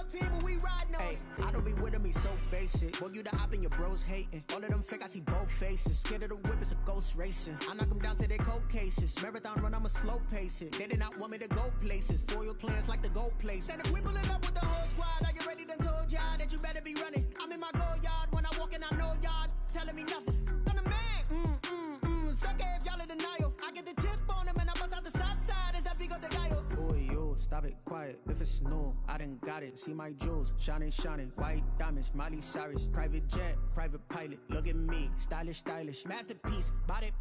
team when we riding on it. I don't be with him, he's so basic. Boy, you the op and your bros hating. All of them fake, I see both faces. Scared of the whip, it's a ghost racing. I knock them down to their cold cases. Marathon run, I'ma slow pace it. They did not want me to go places. Foil plans like the gold place. And if we pulling up with the whole squad, are you ready to told y'all that you better be running? I'm in my go yard when I walk in, I know y'all telling me nothing. I'm the man. Suck it if y'all in denial. I get the chip on him and I bust out the south side. Is that big of the guy? Boy, yo, stop it, quiet. If it's new, I done got it. See my jewels, shining, white diamonds, Miley Cyrus, private jet, private pilot. Look at me, stylish, masterpiece, body,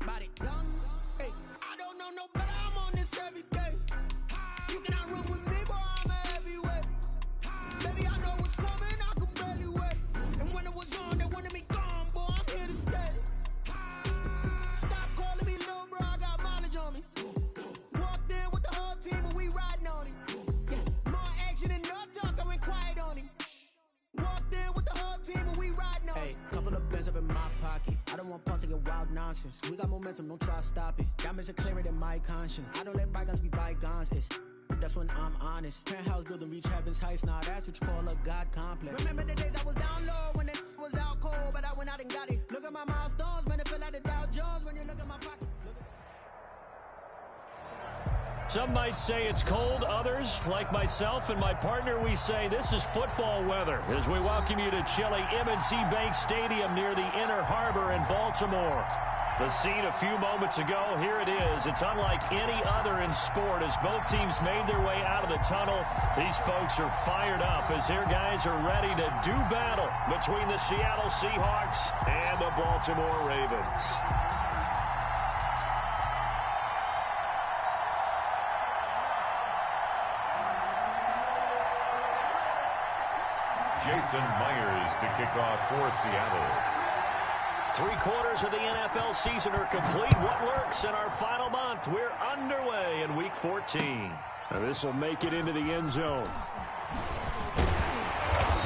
young. Hey, I don't know no better. I'm on this every day. You cannot run with me, boy. I'm a heavyweight. Baby, I know what's coming. I could barely wait. And when it was on, they wanted me gone, boy. I'm here to stay. Stop calling me little bro. I got mileage on me. Walked in with the whole team and we riding on it. Yeah, more action and no talk. I went quiet on him. Walked in with the whole team and we riding on it. Hey, couple of bands up in my pocket. I don't want pulse to get wild nonsense. We got momentum, don't try to stop it. Diamonds are clearer than my conscience. I don't let bygones be bygones. That's when I'm honest. Penthouse building, reach heaven's heights. Nah, that's what you call a God complex. Remember the days I was down low when it was out cold, but I went out and got it. Look at my milestones, man, it feel like the Dow Jones when you look at my pocket. Some might say it's cold. Others, like myself and my partner, we say this is football weather as we welcome you to chilly M&T Bank Stadium near the Inner Harbor in Baltimore. The scene a few moments ago, here it is. It's unlike any other in sport as both teams made their way out of the tunnel. These folks are fired up as their guys are ready to do battle between the Seattle Seahawks and the Baltimore Ravens. Jason Myers to kick off for Seattle. 3/4 of the NFL season are complete. What lurks in our final month? We're underway in Week 14. Now this will make it into the end zone.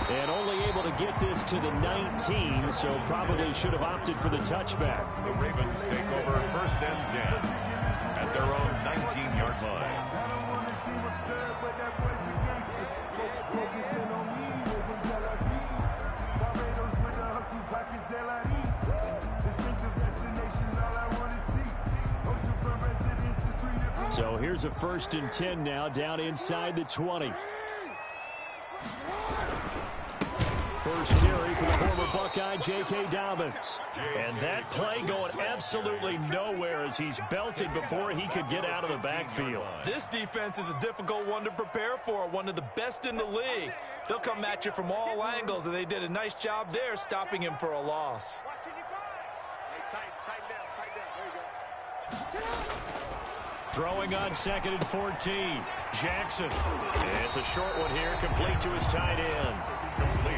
And only able to get this to the 19, so probably should have opted for the touchback. The Ravens take over 1st and 10 at their own 19-yard line. So here's a 1st and 10 now, down inside the 20. First carry for the former Buckeye, J.K. Dobbins. And that play going absolutely nowhere as he's belted before he could get out of the backfield. This defense is a difficult one to prepare for, one of the best in the league. They'll come at you from all angles, and they did a nice job there stopping him for a loss. Throwing on 2nd and 14. Jackson. And it's a short one here, complete to his tight end.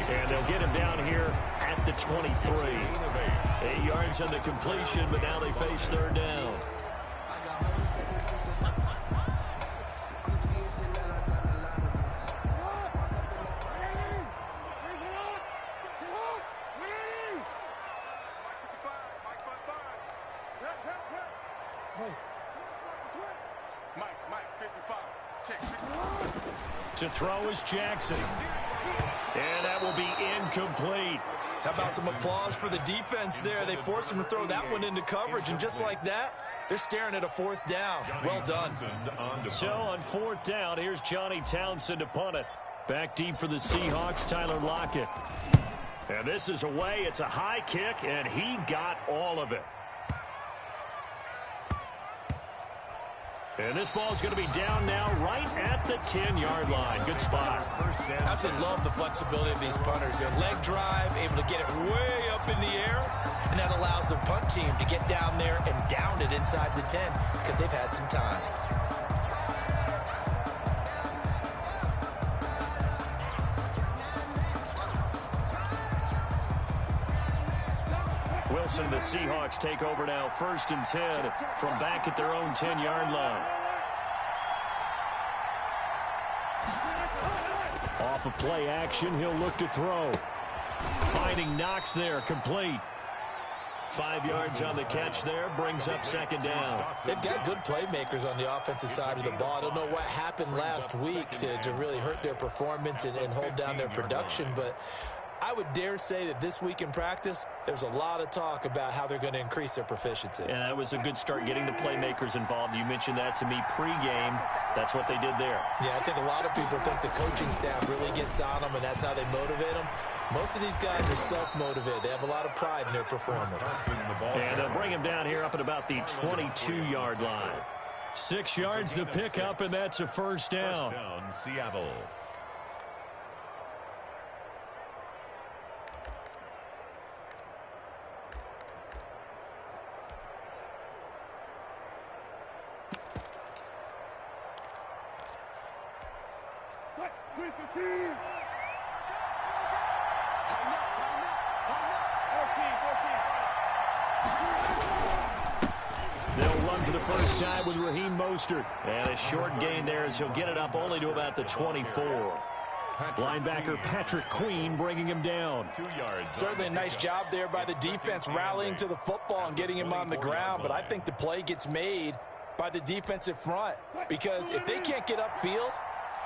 And they'll get him down here at the 23. 8 yards on the completion, but now they face 3rd down. To throw is Jackson. And that will be incomplete. How about some applause for the defense there? They forced him to throw that one into coverage, and just like that, they're staring at a 4th down. Well done. So on 4th down, here's Johnny Townsend to punt it. Back deep for the Seahawks, Tyler Lockett. And this is away. It's a high kick, and he got all of it. And this ball's going to be down now right at the 10-yard line. Good spot. Absolutely love the flexibility of these punters. Their leg drive, able to get it way up in the air, and that allows the punt team to get down there and down it inside the 10 because they've had some time. Wilson, the Seahawks take over now, 1st and 10 from back at their own 10-yard line. Off of play action, he'll look to throw. Finding Knox there, complete. 5 yards on the catch there, brings up second down. They've got good playmakers on the offensive side of the ball. I don't know what happened last week to really hurt their performance and hold down their production, but I would dare say that this week in practice, there's a lot of talk about how they're going to increase their proficiency. Yeah, that was a good start, getting the playmakers involved. You mentioned that to me pregame. That's what they did there. Yeah, I think a lot of people think the coaching staff really gets on them, and that's how they motivate them. Most of these guys are self-motivated. They have a lot of pride in their performance. And they'll bring him down here up at about the 22-yard line. 6 yards the pickup, and that's a first down. First down, Seattle. They'll run for the first time with Raheem Mostert. And a short gain there as he'll get it up only to about the 24. Linebacker Patrick Queen bringing him down. 2 yards. Certainly a nice job there by the defense rallying to the football and getting him on the ground, but I think the play gets made by the defensive front, because if they can't get upfield,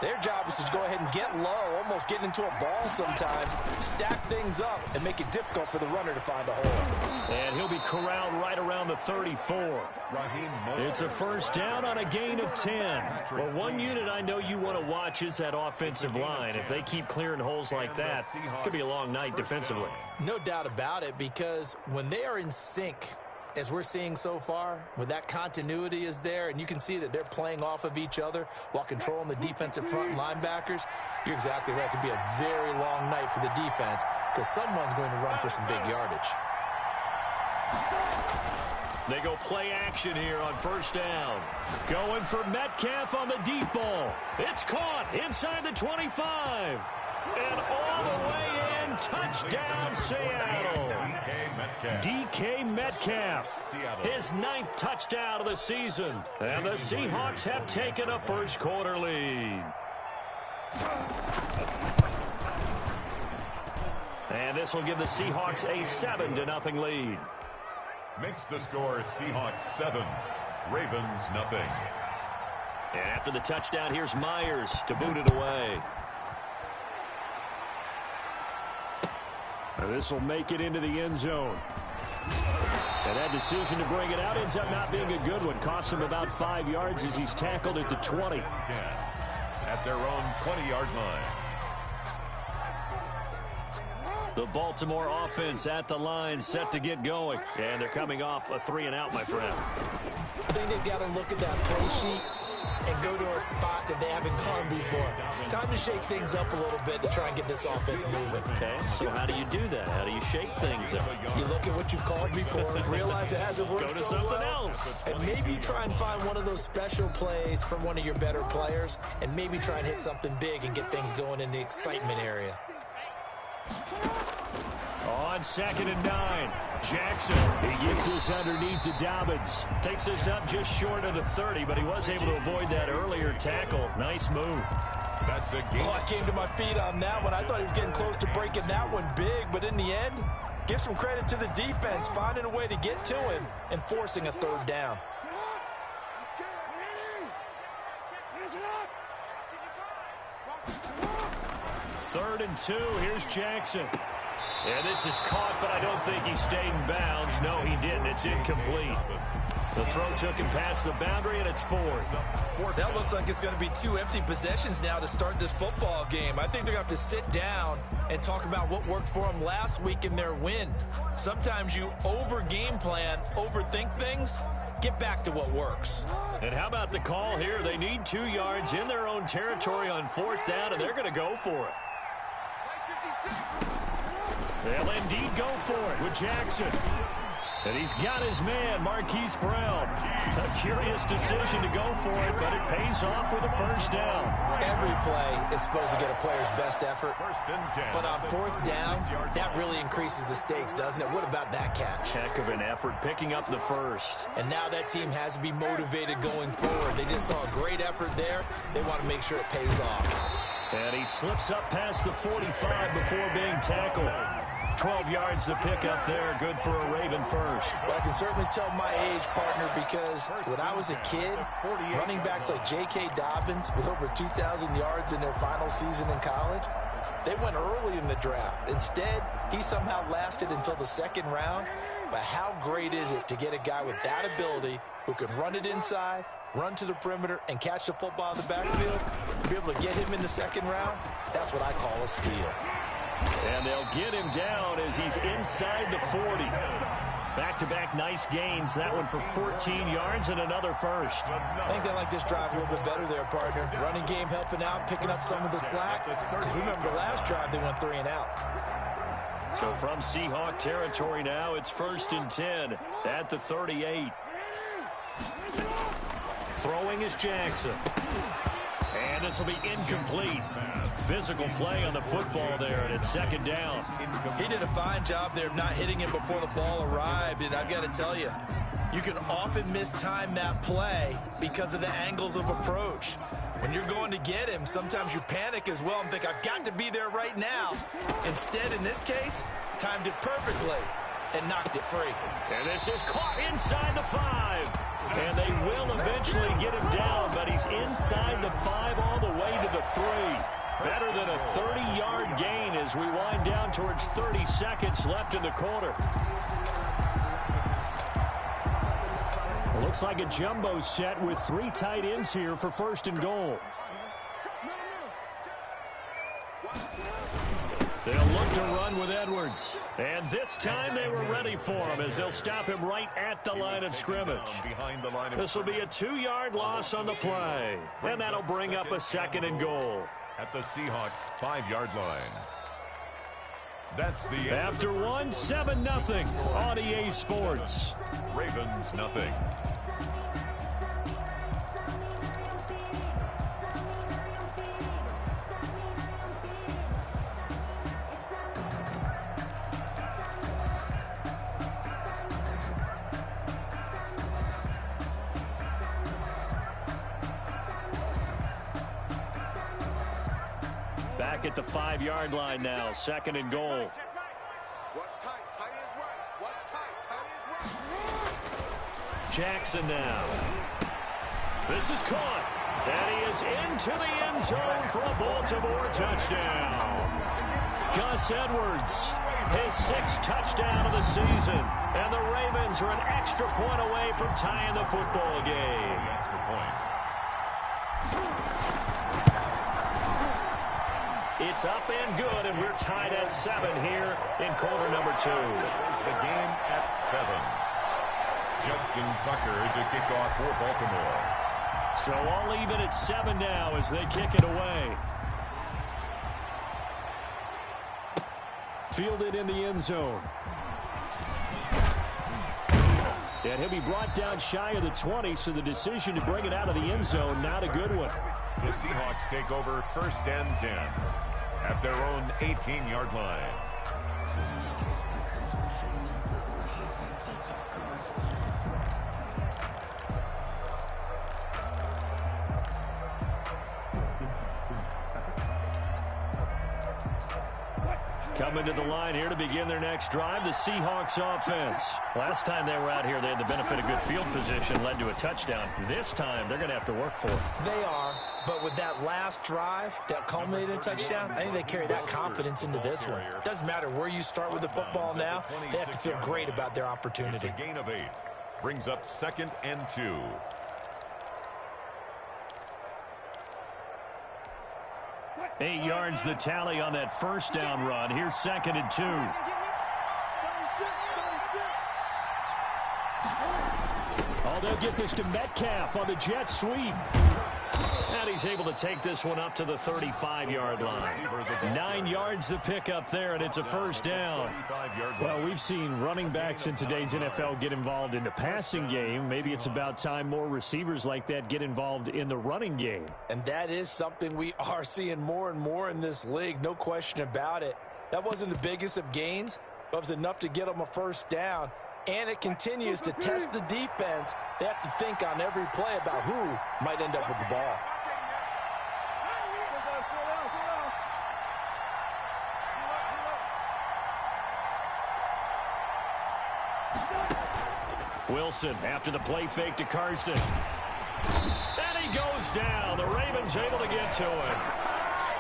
their job is to go ahead and get low, almost getting into a ball sometimes, stack things up, and make it difficult for the runner to find a hole. And he'll be corralled right around the 34. It's a first down on a gain of 10. Well, one unit I know you want to watch is that offensive line. If they keep clearing holes like that, it could be a long night defensively. No doubt about it, because when they are in sync, as we're seeing so far, when that continuity is there and you can see that they're playing off of each other while controlling the defensive front and linebackers, you're exactly right. It could be a very long night for the defense because someone's going to run for some big yardage. They go play action here on first down. Going for Metcalf on the deep ball. It's caught inside the 25. And all the way in, touchdown Seattle. DK Metcalf, his 9th touchdown of the season. And the Seahawks have taken a first quarter lead. And this will give the Seahawks a 7-0 lead. Makes the score Seahawks 7, Ravens nothing. And after the touchdown, here's Myers to boot it away. This will make it into the end zone. And that decision to bring it out ends up not being a good one. Cost him about 5 yards as he's tackled at the 20. 10 at their own 20-yard line. The Baltimore offense at the line, set to get going. And they're coming off a 3-and-out, my friend. I think they've got to look at that play sheet and go to a spot that they haven't gone before. Time to shake things up a little bit to try and get this offense moving. Okay, so how do you do that? How do you shake things up? You look at what you've called before, realize it hasn't worked Go to so something well, else. and maybe try and find one of those special plays from one of your better players, and maybe try and hit something big and get things going in the excitement area. On 2nd and 9, Jackson, he gets this underneath to Dobbins. Takes this up just short of the 30, but he was able to avoid that earlier tackle. Nice move. That's a game. Oh, I came to my feet on that one. I thought he was getting close to breaking that one big, but in the end, give some credit to the defense, finding a way to get to him and forcing a 3rd down. Third and 2, here's Jackson. And this is caught, but I don't think he stayed in bounds. No, he didn't. It's incomplete. The throw took him past the boundary, and it's 4th. That looks like it's going to be 2 empty possessions now to start this football game. I think they're going to have to sit down and talk about what worked for them last week in their win. Sometimes you over-game plan, overthink things. Get back to what works. And how about the call here? They need 2 yards in their own territory on 4th down, and they're going to go for it. They'll indeed go for it with Jackson. And he's got his man, Marquise Brown. A curious decision to go for it, but it pays off with a first down. Every play is supposed to get a player's best effort. 1st and 10. But on 4th down, that really increases the stakes, doesn't it? What about that catch? Heck of an effort picking up the first. And now that team has to be motivated going forward. They just saw a great effort there. They want to make sure it pays off. And he slips up past the 45 before being tackled. 12 yards to pick up there. Good for a Raven first. Well, I can certainly tell my age, partner, because when I was a kid, running backs like J.K. Dobbins with over 2,000 yards in their final season in college, they went early in the draft. Instead, he somehow lasted until the second round. But how great is it to get a guy with that ability who can run it inside, run to the perimeter, and catch the football in the backfield? To be able to get him in the second round, that's what I call a steal. And they'll get him down as he's inside the 40. Back-to-back nice gains. That one for 14 yards and another first. I think they like this drive a little bit better there, partner. Running game helping out, picking up some of the slack. Because remember, the last drive they went 3 and out. So from Seahawk territory now, it's 1st and 10 at the 38. Throwing is Jackson. And this will be incomplete. Physical play on the football there, and it's 2nd down. He did a fine job there of not hitting him before the ball arrived, and I've got to tell you, you can often mistime that play because of the angles of approach. When you're going to get him, sometimes you panic as well and think, I've got to be there right now. Instead, in this case, timed it perfectly and knocked it free. And this is caught inside the 5. And they will eventually get him down, but he's inside the 5 all the way to the 3. Better than a 30-yard gain as we wind down towards 30 seconds left in the quarter. It looks like a jumbo set with 3 tight ends here for 1st and goal. They'll look to run with Edwards. And this time they were ready for him as they'll stop him right at the line of scrimmage. This will be a 2-yard loss on the play. And that'll bring up a 2nd and goal. At the Seahawks 5-yard line. That's the end. After 7-0 on EA Sports. Ravens nothing. Back at the 5-yard line now, 2nd and goal. Jackson now. This is caught. And he is into the end zone for a Baltimore touchdown. Gus Edwards, his 6th touchdown of the season. And the Ravens are an extra point away from tying the football game. Extra point. It's up and good, and we're tied at 7 here in quarter number 2. The game at 7. Justin Tucker to kick off for Baltimore. So all even at 7 now as they kick it away. Fielded in the end zone. And he'll be brought down shy of the 20, so the decision to bring it out of the end zone, not a good one. The Seahawks take over 1st and 10 at their own 18-yard line. Coming to the line here to begin their next drive, the Seahawks offense. Last time they were out here, they had the benefit of good field position, led to a touchdown. This time, they're going to have to work for it. They are, but with that last drive that culminated in a touchdown, I think they carry that confidence into this one. It doesn't matter where you start with the football now, they have to feel great about their opportunity. It's a gain of 8. Brings up 2nd and 2. 8 yards the tally on that 1st down run. Here's 2nd and 2. Oh, they'll get this to Metcalf on the jet sweep. And he's able to take this one up to the 35-yard line. 9 yards the pick up there, and it's a 1st down. Well, we've seen running backs in today's NFL get involved in the passing game. Maybe it's about time more receivers like that get involved in the running game. And that is something we are seeing more and more in this league, no question about it. That wasn't the biggest of gains, but it was enough to get them a 1st down. And it continues to test the defense. They have to think on every play about who might end up with the ball. Wilson after the play fake to Carson. And he goes down. The Ravens able to get to him.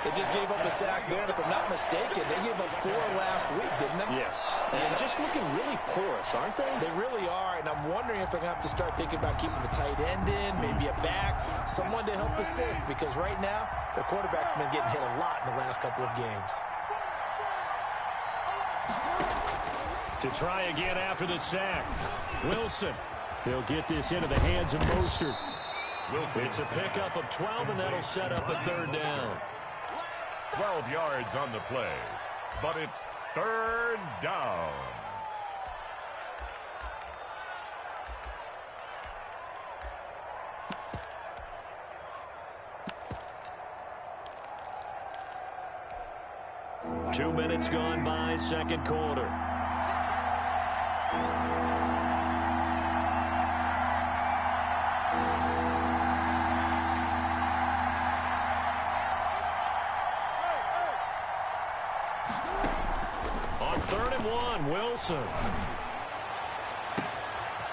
They just gave up a sack there, and if I'm not mistaken, they gave up 4 last week, didn't they? Yes. And just looking really porous, aren't they? They really are, and I'm wondering if they're going to have to start thinking about keeping the tight end in, maybe a back, someone to help assist, because right now, their quarterback's been getting hit a lot in the last couple of games. To try again after the sack. Wilson. He'll get this into the hands of Mostert. Wilson. It's a pickup of 12, and that'll set up a 3rd down. 12 yards on the play, but it's 3rd down. Two minutes gone by, second quarter. On 3rd and 1, Wilson.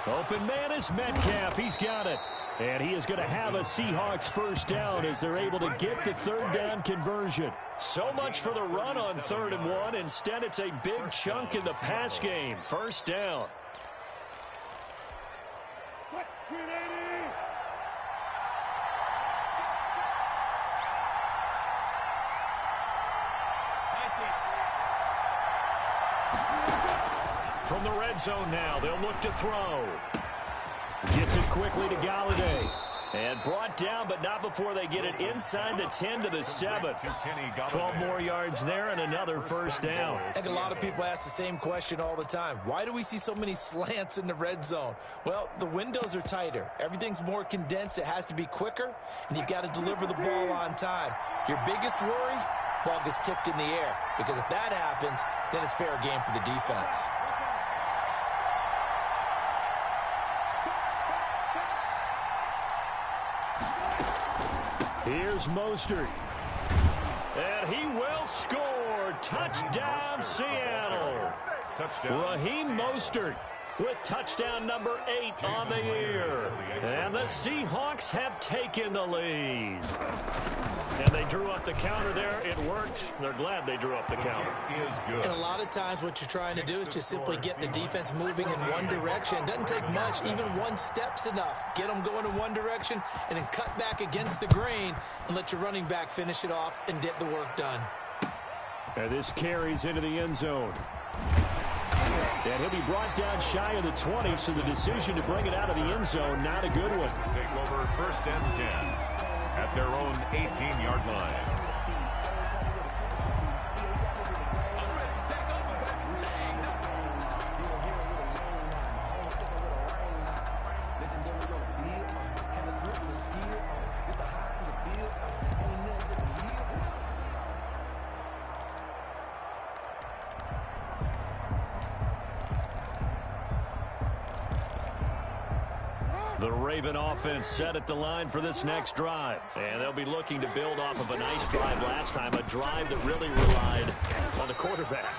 Open man is Metcalf. He's got it. And he is going to have a Seahawks 1st down as they're able to get the 3rd down conversion. So much for the run on 3rd and 1. Instead, it's a big chunk in the pass game. 1st down. From the red zone now, they'll look to throw. Gets it quickly to Galladay. And brought down, but not before they get it inside the 10 to the 7. 12 more yards there and another 1st down. I think a lot of people ask the same question all the time. Why do we see so many slants in the red zone? Well, the windows are tighter. Everything's more condensed. It has to be quicker, and you've got to deliver the ball on time. Your biggest worry? Ball gets tipped in the air. Because if that happens, then it's fair game for the defense. Here's Mostert. And he will score. Touchdown, Seattle. Touchdown. Raheem Mostert with touchdown number 8 on the year. And the Seahawks have taken the lead. And they drew up the counter there. It worked. They're glad they drew up the counter. And a lot of times what you're trying to do is just simply get the defense moving in one direction. It doesn't take much. Even one step's enough. Get them going in one direction and then cut back against the grain and let your running back finish it off and get the work done. And this carries into the end zone. And he'll be brought down shy of the 20, so the decision to bring it out of the end zone, not a good one. Take over 1st and 10 at their own 18-yard line. The Raven offense set at the line for this next drive. And they'll be looking to build off of a nice drive last time, a drive that really relied on the quarterback.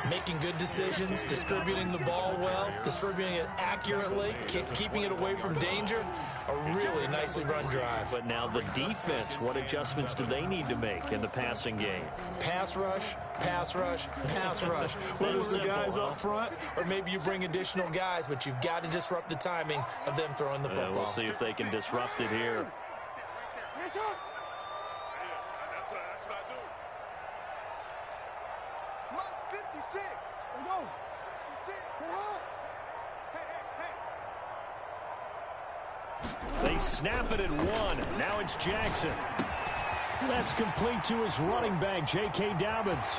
Making good decisions, distributing the ball well, distributing it accurately, keeping it away from danger. A really nicely run drive. But now the defense, what adjustments do they need to make in the passing game? Pass rush, pass rush, pass rush. Whether it's the guys up front or maybe you bring additional guys, but you've got to disrupt the timing of them throwing the football. We'll see if they can disrupt it here. They snap it at 1. Now it's Jackson. That's complete to his running back, J.K. Dobbins.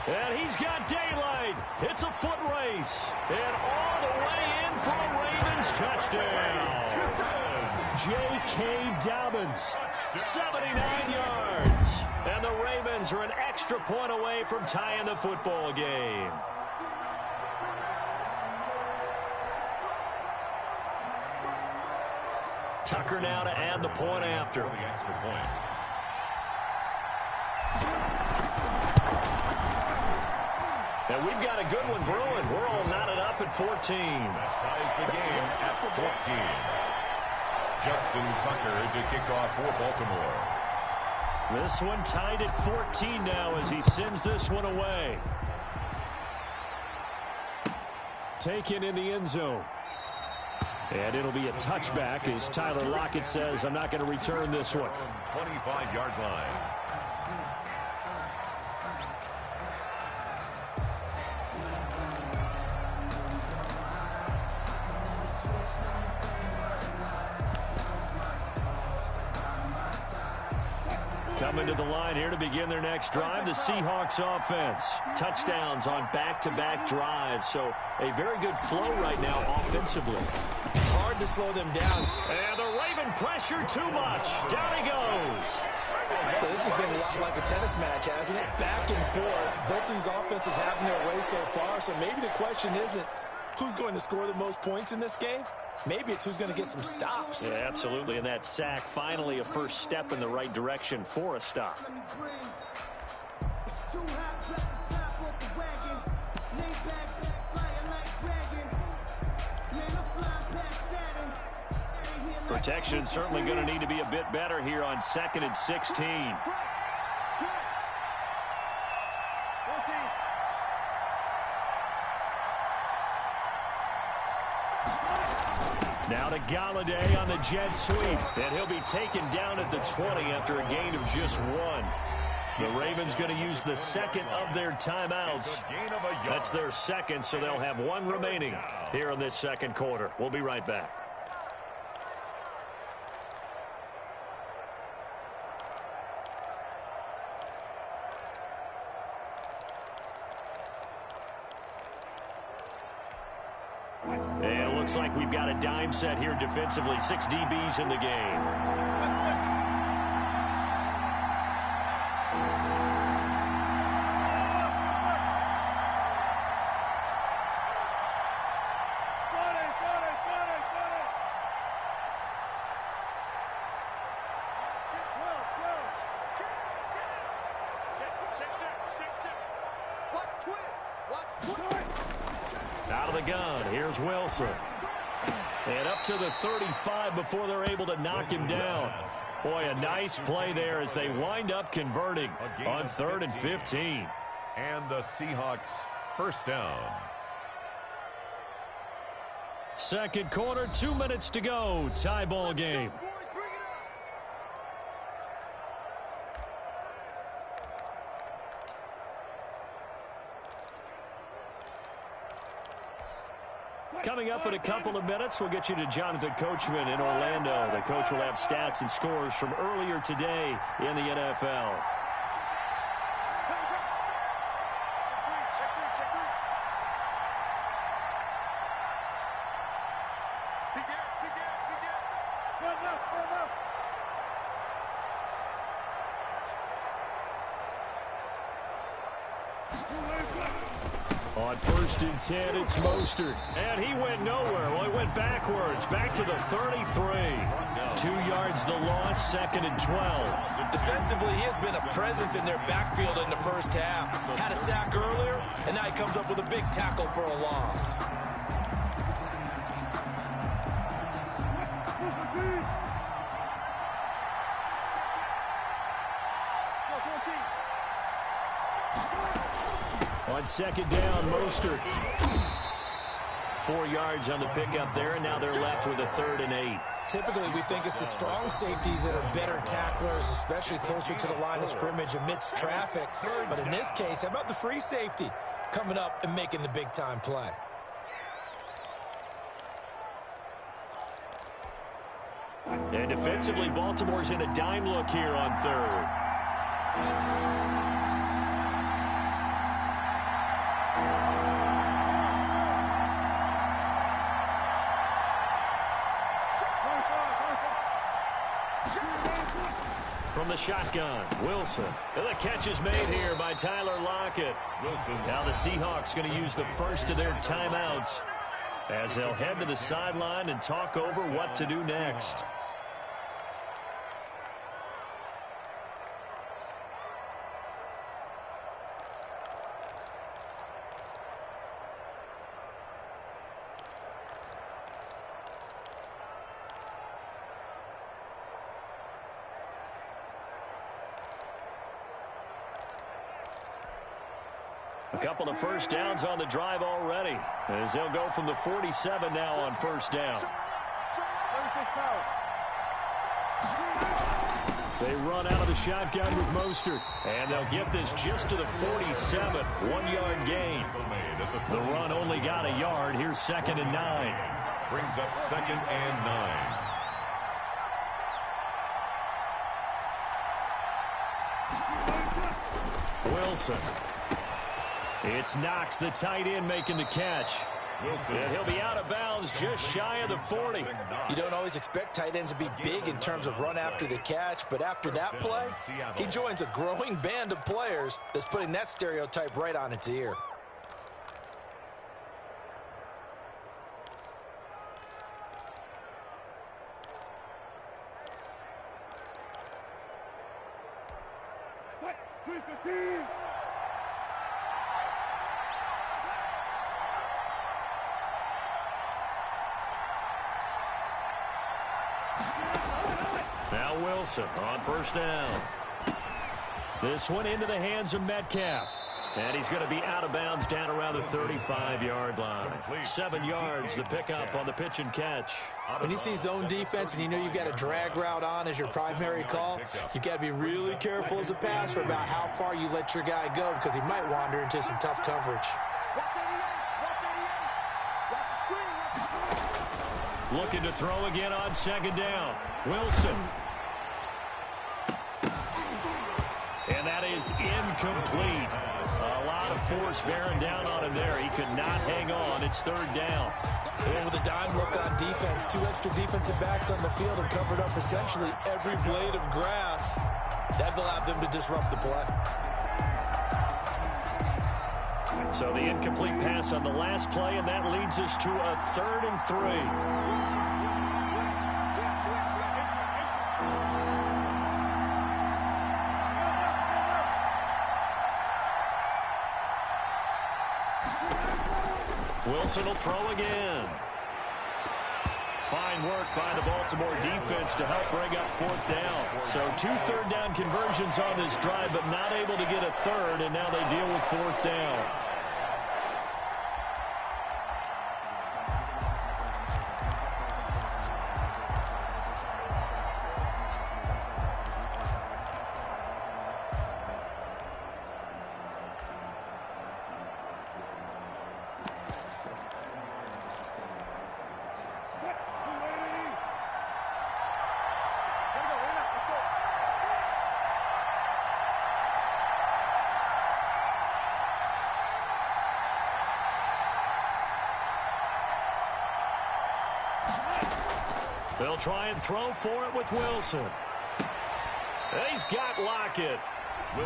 And he's got daylight. It's a foot race. And all the way in for a Ravens touchdown. J.K. Dobbins, 79 yards. And the Ravens are an extra point away from tying the football game. Tucker now to add the point after. And we've got a good one brewing. We're all knotted up at 14. That ties the game at 14. Justin Tucker to kick off for Baltimore. This one tied at 14 now as he sends this one away. Taken in the end zone. And it'll be a touchback as Tyler Lockett says, I'm not going to return this one. 25-yard line. Coming to the line here to begin their next drive, the Seahawks offense. Touchdowns on back-to-back drives, so a very good flow right now offensively. Hard to slow them down. And the Raven pressure too much. Down he goes. So this has been a lot like a tennis match, hasn't it? Back and forth. Both these offenses having their way so far, so maybe the question isn't who's going to score the most points in this game. Maybe it's who's going to get some stops. Yeah, absolutely. And that sack, finally a first step in the right direction for a stop. Protection certainly going to need to be a bit better here on 2nd and 16. Now to Galladay on the jet sweep. And he'll be taken down at the 20 after a gain of just 1. The Ravens going to use the second of their timeouts. That's their second, so they'll have 1 remaining here in this second quarter. We'll be right back. And it looks like we've got a dime set here defensively. 6 DBs in the game. Out of the gun, here's Wilson. And up to the 35 before they're able to knock him down. Boy, a nice play there as they wind up converting on 3rd and 15. And the Seahawks first down. Second quarter, 2 minutes to go. Tie ball game. Coming up in a couple of minutes, we'll get you to Jonathan Coachman in Orlando. The coach will have stats and scores from earlier today in the NFL. On 1st and 10, it's Mostert. And he went nowhere. Well, he went backwards, back to the 33. 2 yards the loss, 2nd and 12. Defensively, he has been a presence in their backfield in the first half. Had a sack earlier, and now he comes up with a big tackle for a loss. On 2nd down, Mostert. 4 yards on the pickup there, and now they're left with a 3rd and 8. Typically, we think it's the strong safeties that are better tacklers, especially closer to the line of scrimmage amidst traffic. But in this case, how about the free safety coming up and making the big-time play? And defensively, Baltimore's in a dime look here on 3rd. From the shotgun, Wilson. And the catch is made here by Tyler Lockett. Now the Seahawks going to use the first of their timeouts as they'll head to the sideline and talk over what to do next. couple of first downs on the drive already, as they'll go from the 47 now on first down. They run out of the shotgun with Mostert, and they'll get this just to the 47, 1-yard gain. The run only got a yard. Here's 2nd and 9. Brings up 2nd and 9. Wilson. It's Knox, the tight end, making the catch. And he'll be out of bounds just shy of the 40. You don't always expect tight ends to be big in terms of run after the catch, but after that play, he joins a growing band of players that's putting that stereotype right on its ear. Now Wilson on first down. This one into the hands of Metcalf. And he's going to be out of bounds down around the 35-yard line. 7 yards, the pickup on the pitch and catch. When you see zone defense and you know you've got a drag route on as your primary call, you've got to be really careful as a passer about how far you let your guy go, because he might wander into some tough coverage. Looking to throw again on 2nd down. Wilson. And that is incomplete. A lot of force bearing down on him there. He could not hang on. It's 3rd down. And with a dime look on defense, 2 extra defensive backs on the field have covered up essentially every blade of grass. That allowed them to disrupt the play. So the incomplete pass on the last play, and that leads us to a 3rd and 3. Wilson will throw again. Fine work by the Baltimore defense to help bring up 4th down. So 2 third-down conversions on this drive, but not able to get a 3rd, and now they deal with 4th down. They'll try and throw for it with Wilson. He's got Lockett.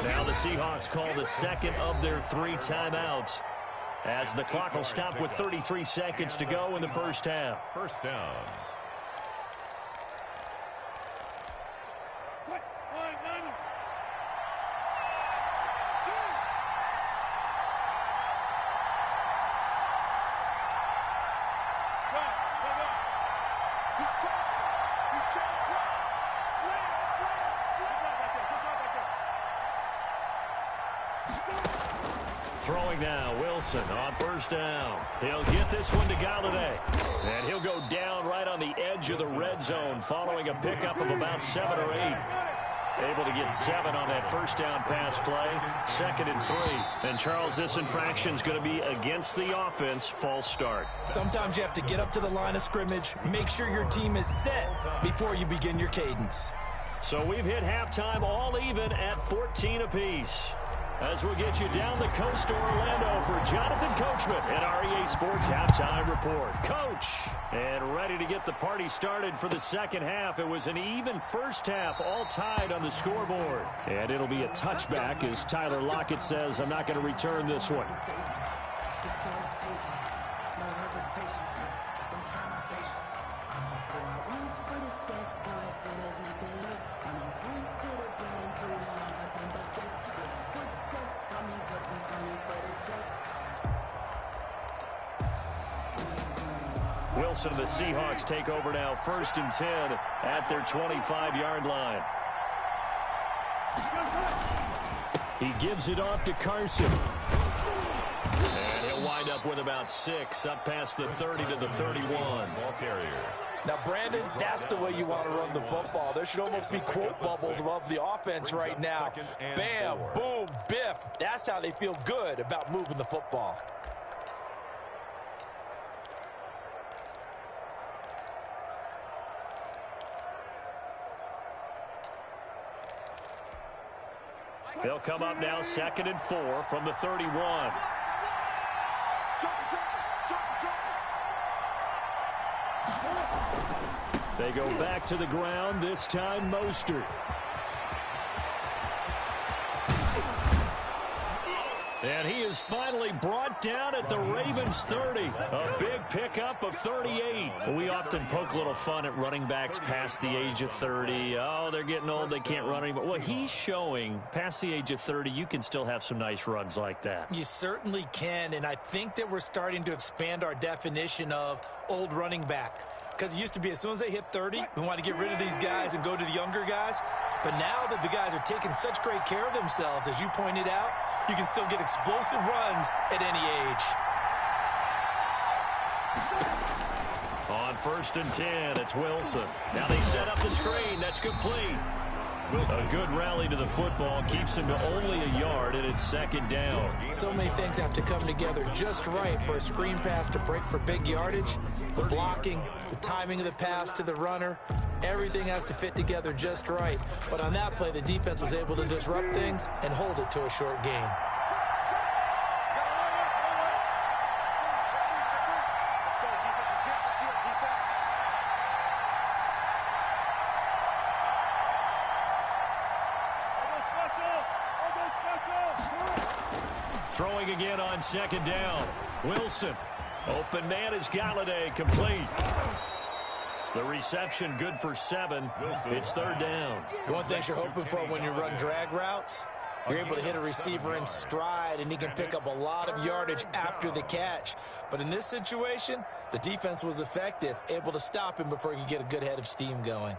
Now the Seahawks call the 2nd of their 3 timeouts, as the clock will stop with 33 seconds to go in the first half. First down. Throwing now, Wilson on first down. He'll get this one to Galladay. And he'll go down right on the edge of the red zone following a pickup of about 7 or 8. Able to get 7 on that first down pass play. 2nd and 3. And, Charles, this infraction's going to be against the offense. False start. Sometimes you have to get up to the line of scrimmage, make sure your team is set before you begin your cadence. So we've hit halftime all even at 14 apiece. As we'll get you down the coast to Orlando for Jonathan Coachman at our EA Sports Halftime Report. Coach, and ready to get the party started for the second half. It was an even first half, all tied on the scoreboard. And it'll be a touchback as Tyler Lockett says, I'm not going to return this one. Wilson and the Seahawks take over now, 1st and 10 at their 25-yard line. He gives it off to Carson. wind up with about 6, up past the 30 to the 31. Ball carrier. Now, Brandon, that's the way you want to run the football. There should almost be quote bubbles above the offense right now. Bam, boom, biff. That's how they feel good about moving the football. They'll come up now 2nd and 4 from the 31. They go back to the ground, this time Mostert. And he is finally brought down at the Ravens 30. A big pickup of 38. We often poke a little fun at running backs past the age of 30. Oh, they're getting old, they can't run anymore. Well, he's showing past the age of 30, you can still have some nice runs like that. You certainly can, and I think that we're starting to expand our definition of old running back. Because it used to be as soon as they hit 30, we want to get rid of these guys and go to the younger guys. But now that the guys are taking such great care of themselves, as you pointed out, you can still get explosive runs at any age. On 1st and 10, it's Wilson. Now they set up the screen. That's complete. A good rally to the football keeps him to only a yard, and it's 2nd down. So many things have to come together just right for a screen pass to break for big yardage. The blocking, the timing of the pass to the runner, everything has to fit together just right. But on that play, the defense was able to disrupt things and hold it to a short gain. Throwing again on 2nd down. Wilson. Open man is Galladay, complete. The reception good for 7. It's 3rd down. One thing you're hoping for when you run drag routes, you're able to hit a receiver in stride, and he can pick up a lot of yardage after the catch. But in this situation, the defense was effective, able to stop him before he could get a good head of steam going.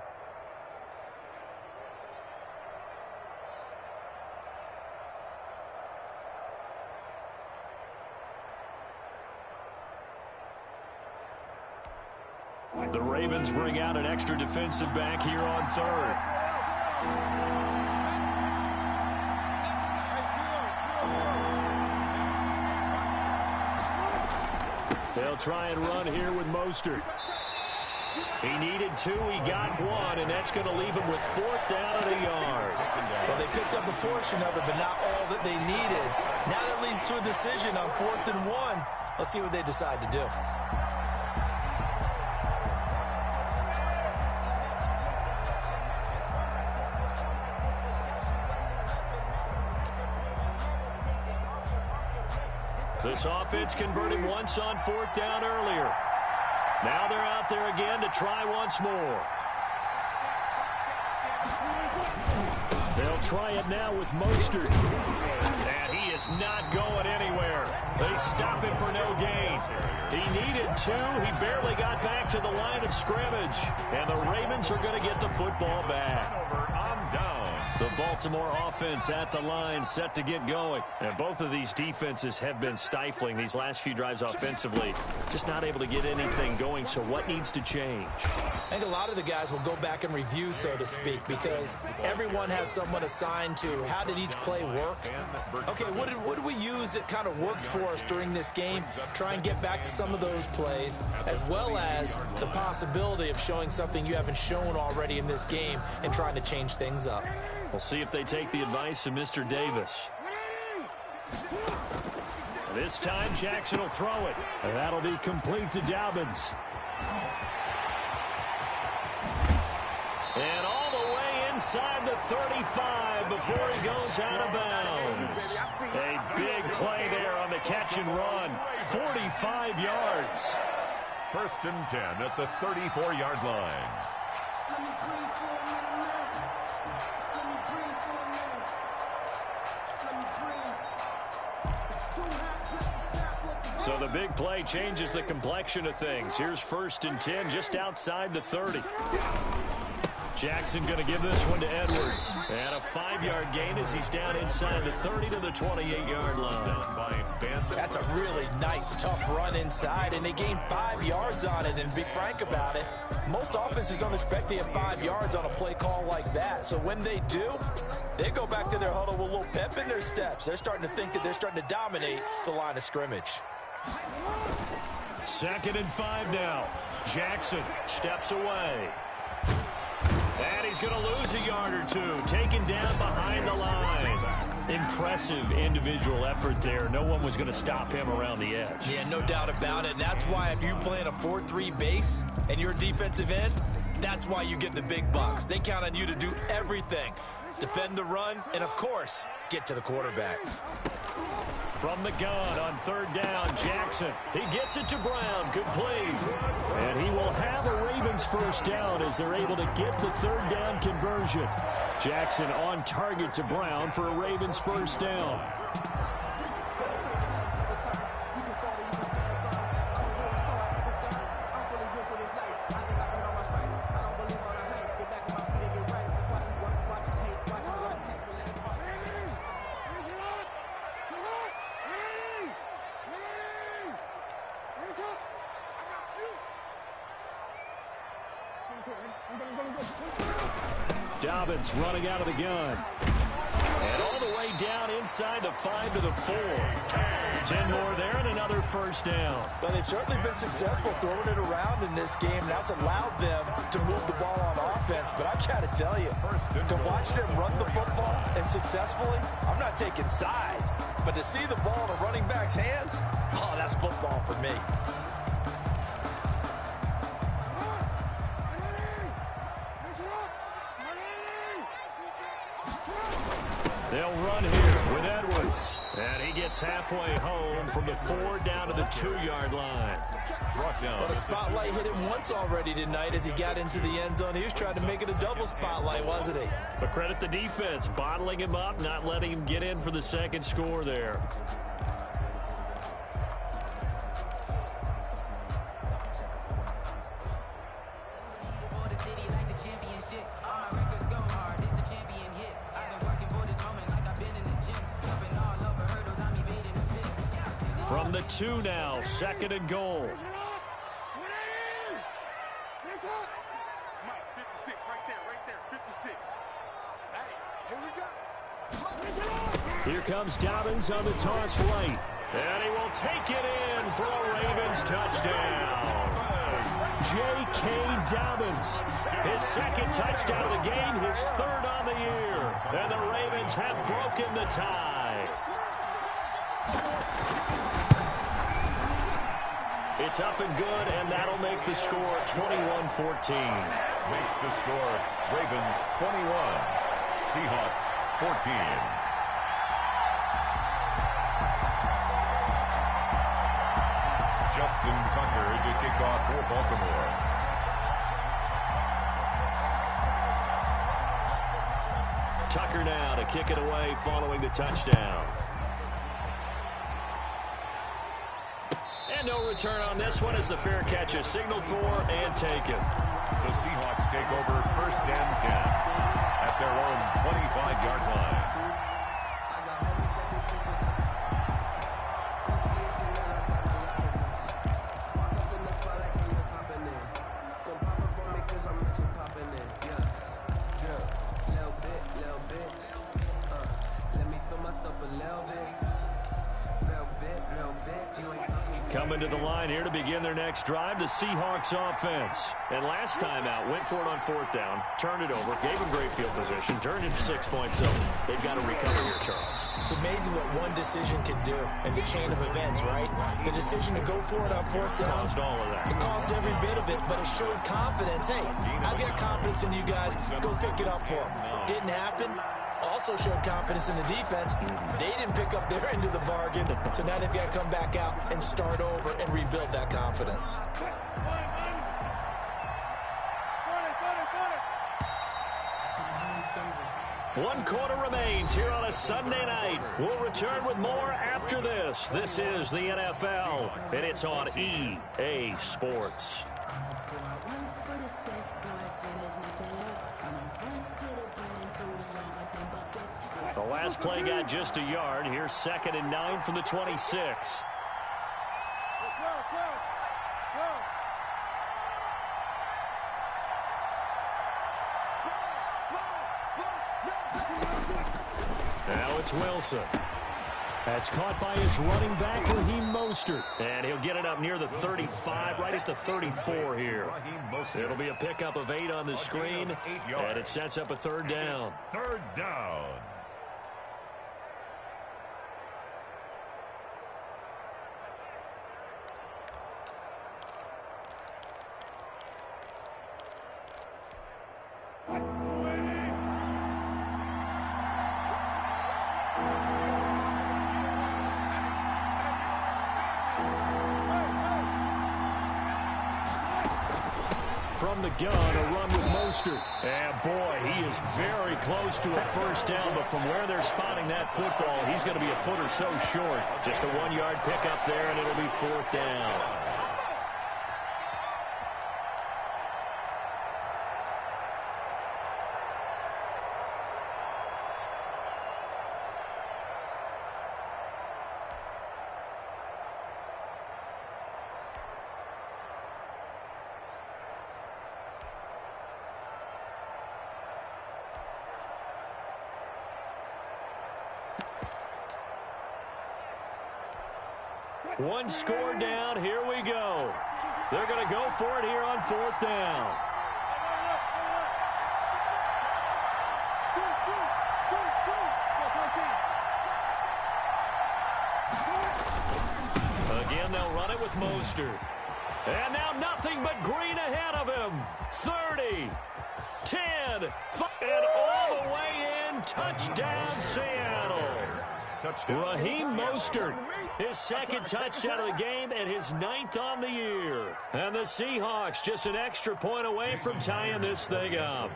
The Ravens bring out an extra defensive back here on 3rd. They'll try and run here with Mostert. He needed 2, he got 1, and that's going to leave him with 4th down and a yard. Well, they picked up a portion of it, but not all that they needed. Now that leads to a decision on 4th and 1. Let's see what they decide to do. This offense converted once on 4th down earlier. Now they're out there again to try once more. They'll try it now with Mostert. And he is not going anywhere. They stop him for no gain. He needed 2. He barely got back to the line of scrimmage. And the Ravens are going to get the football back. I'm down. The Baltimore offense at the line, set to get going. And both of these defenses have been stifling these last few drives offensively. Just not able to get anything going, so what needs to change? I think a lot of the guys will go back and review, so to speak, because everyone has someone assigned to how did each play work. Okay, what did we use that kind of worked for us during this game? Try and get back to some of those plays, as well as the possibility of showing something you haven't shown already in this game and trying to change things up. We'll see if they take the advice of Mr. Davis. This time, Jackson will throw it. And that'll be complete to Dobbins. And all the way inside the 35 before he goes out of bounds. A big play there on the catch and run. 45 yards. 1st and 10 at the 34-yard line. So the big play changes the complexion of things. Here's 1st and 10 just outside the 30. Jackson going to give this one to Edwards. And a 5-yard gain as he's down inside the 30 to the 28-yard line. That's a really nice, tough run inside, and they gained 5 yards on it. And to be frank about it, most offenses don't expect to have 5 yards on a play call like that. So when they do, they go back to their huddle with a little pep in their steps. They're starting to think that they're starting to dominate the line of scrimmage. 2nd and 5 now. Jackson steps away. And he's going to lose a yard or two. Taken down behind the line. Impressive individual effort there. No one was going to stop him around the edge. Yeah, no doubt about it. That's why if you play in a 4-3 base and you're a defensive end, that's why you get the big bucks. They count on you to do everything. Defend the run and, of course, get to the quarterback. From the gun on 3rd down, Jackson. He gets it to Brown, complete. And he will have a Ravens first down as they're able to get the 3rd down conversion. Jackson on target to Brown for a Ravens first down. Dobbins running out of the gun. And all the way down inside the 5 to the 4. 10 more there and another first down. Well, they've certainly been successful throwing it around in this game. That's allowed them to move the ball on offense. But I've got to tell you, to watch them run the football and successfully, I'm not taking sides. But to see the ball in a running back's hands, oh, that's football for me. They'll run here with Edwards. And he gets halfway home from the 4 down to the 2-yard line. Well, the spotlight hit him once already tonight as he got into the end zone. He was trying to make it a double spotlight, wasn't he? But credit the defense, bottling him up, not letting him get in for the second score there. From the 2 now, 2nd and goal. 56 right there, 56. Hey, here we go. Here comes Dobbins on the toss right. And he will take it in for a Ravens touchdown. J.K. Dobbins, his 2nd touchdown of the game, his 3rd on the year. And the Ravens have broken the tie. It's up and good, and that'll make the score 21-14. Makes the score Ravens 21, Seahawks 14. Justin Tucker to kick off for Baltimore. Tucker now to kick it away following the touchdown. And no return on this one as the fair catch is signaled for and taken. The Seahawks take over 1st and 10 at their own 25-yard line. Coming to the line here to begin their next drive, the Seahawks offense. And last time out, went for it on 4th down, turned it over, gave them great field position, turned into 6 points. So they've got to recover here, Charles. It's amazing what one decision can do in the chain of events, right? The decision to go for it on 4th down. Caused all of that. It caused every bit of it, but it showed confidence. Hey, I've got confidence in you guys. Go pick it up for them. Didn't happen. Also showed confidence in the defense. They didn't pick up their end of the bargain, so now they've got to come back out and start over and rebuild that confidence. One quarter remains here on a Sunday night. We'll return with more after this. This is the NFL, and it's on EA Sports. last play got just a yard. Here's 2nd and 9 from the 26. Now it's Wilson. That's caught by his running back, Raheem Mostert. And he'll get it up near the 35, right at the 34 here. It'll be a pickup of 8 on the screen, and it sets up a 3rd down. 3rd down. From the gun, a run with Mostert. And boy, he is very close to a 1st down, but from where they're spotting that football, he's going to be a foot or so short. Just a 1-yard pickup there, and it'll be 4th down. One score down. Here we go. They're going to go for it here on 4th down. Again, they'll run it with Mostert. And now nothing but green ahead of him. 30, 10, 5, and all the way in. Touchdown, Seattle. Raheem Mostert, his 2nd touchdown of the game and his 9th on the year. And the Seahawks just an extra point away from tying this thing up.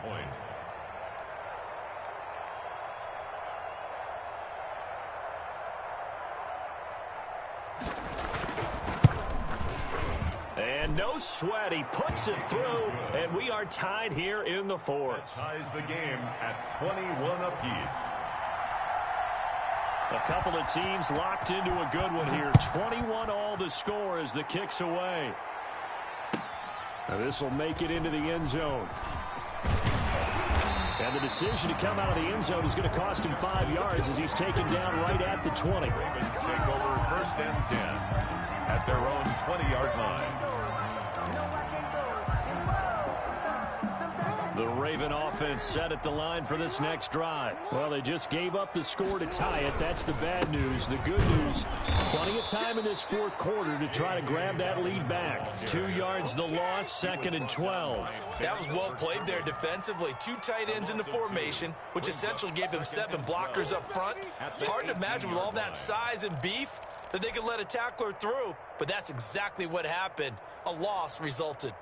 And no sweat, he puts it through, and we are tied here in the 4th. Ties the game at 21 apiece. A couple of teams locked into a good one here. 21 all the score as the kick's away. This will make it into the end zone. And the decision to come out of the end zone is going to cost him 5 yards as he's taken down right at the 20. Ravens take over 1st and 10 at their own 20-yard line. The Raven offense set at the line for this next drive. Well, they just gave up the score to tie it. That's the bad news. The good news, plenty of time in this 4th quarter to try to grab that lead back. 2 yards the loss, 2nd and 12. That was well played there defensively. 2 tight ends in the formation, which essentially gave them 7 blockers up front. Hard to imagine with all that size and beef that they could let a tackler through, but that's exactly what happened. A loss resulted.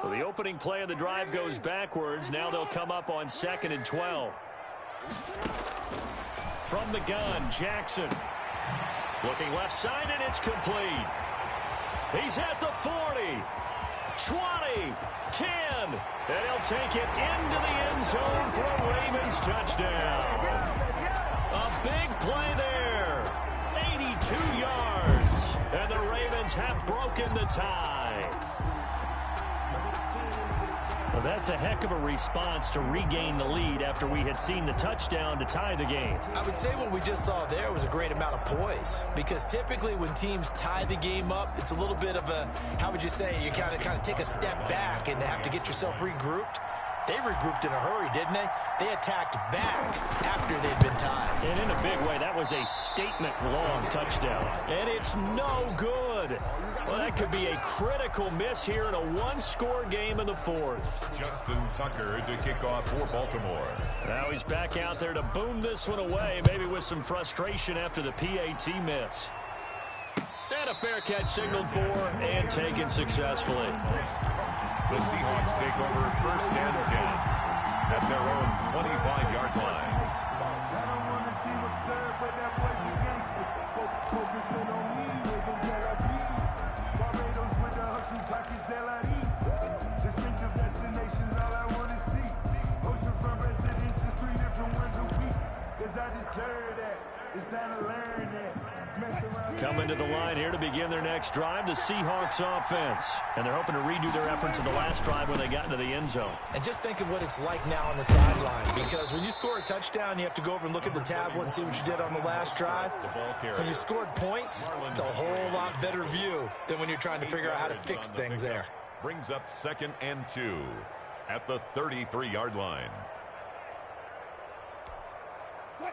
So the opening play of the drive goes backwards. Now they'll come up on 2nd and 12. From the gun, Jackson. Looking left side, and it's complete. He's at the 40, 20, 10, and he'll take it into the end zone for a Ravens touchdown. A big play there, 82 yards, and the Ravens have broken the tie. Well, that's a heck of a response to regain the lead after we had seen the touchdown to tie the game. I would say what we just saw there was a great amount of poise, because typically when teams tie the game up, it's a little bit of a, how would you say, you kind of take a step back and have to get yourself regrouped. They regrouped in a hurry, didn't they? They attacked back after they'd been tied. And in a big way, that was a statement-long touchdown. And it's no good. Well, that could be a critical miss here in a one-score game in the 4th. Justin Tucker to kick off for Baltimore. Now he's back out there to boom this one away, maybe with some frustration after the PAT miss. And a fair catch signaled for and taken successfully. The Seahawks take over 1st and 10 at their own 25-yard line. Coming to the line here to begin their next drive, the Seahawks offense. And they're hoping to redo their efforts in the last drive when they got into the end zone. And just think of what it's like now on the sideline, because when you score a touchdown, you have to go over and look at the tablet and see what you did on the last drive. When you scored points, it's a whole lot better view than when you're trying to figure out how to fix things there. Brings up 2nd and 2 at the 33-yard line.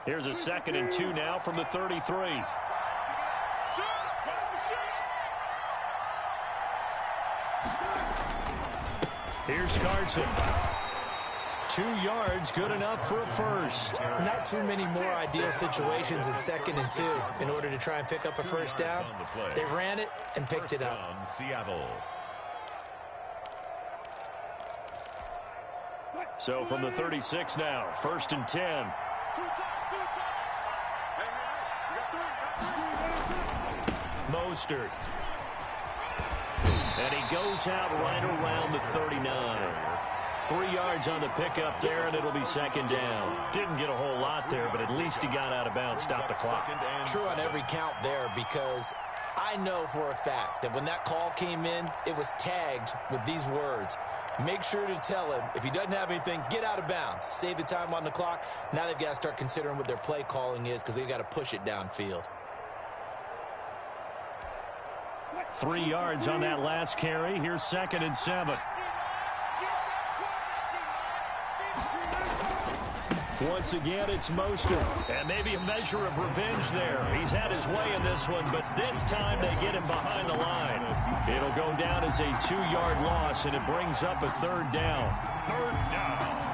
Here's a 2nd and 2 now from the 33. Here's Carson. 2 yards, good enough for a first. Not too many more ideal situations in 2nd and 2 in order to try and pick up a first down. They ran it and picked it up. Seattle. So from the 36 now, 1st and 10. Mostert. And he goes out right around the 39. 3 yards on the pickup there, and it'll be 2nd down. Didn't get a whole lot there, but at least he got out of bounds, stopped the clock. True on every count there, because I know for a fact that when that call came in, it was tagged with these words. Make sure to tell him, if he doesn't have anything, get out of bounds. Save the time on the clock. Now they've got to start considering what their play calling is, because they've got to push it downfield. 3 yards on that last carry. Here's 2nd and 7. Once again, it's Mostert. And maybe a measure of revenge there. He's had his way in this one, but this time they get him behind the line. It'll go down as a 2-yard loss, and it brings up a 3rd down. 3rd down.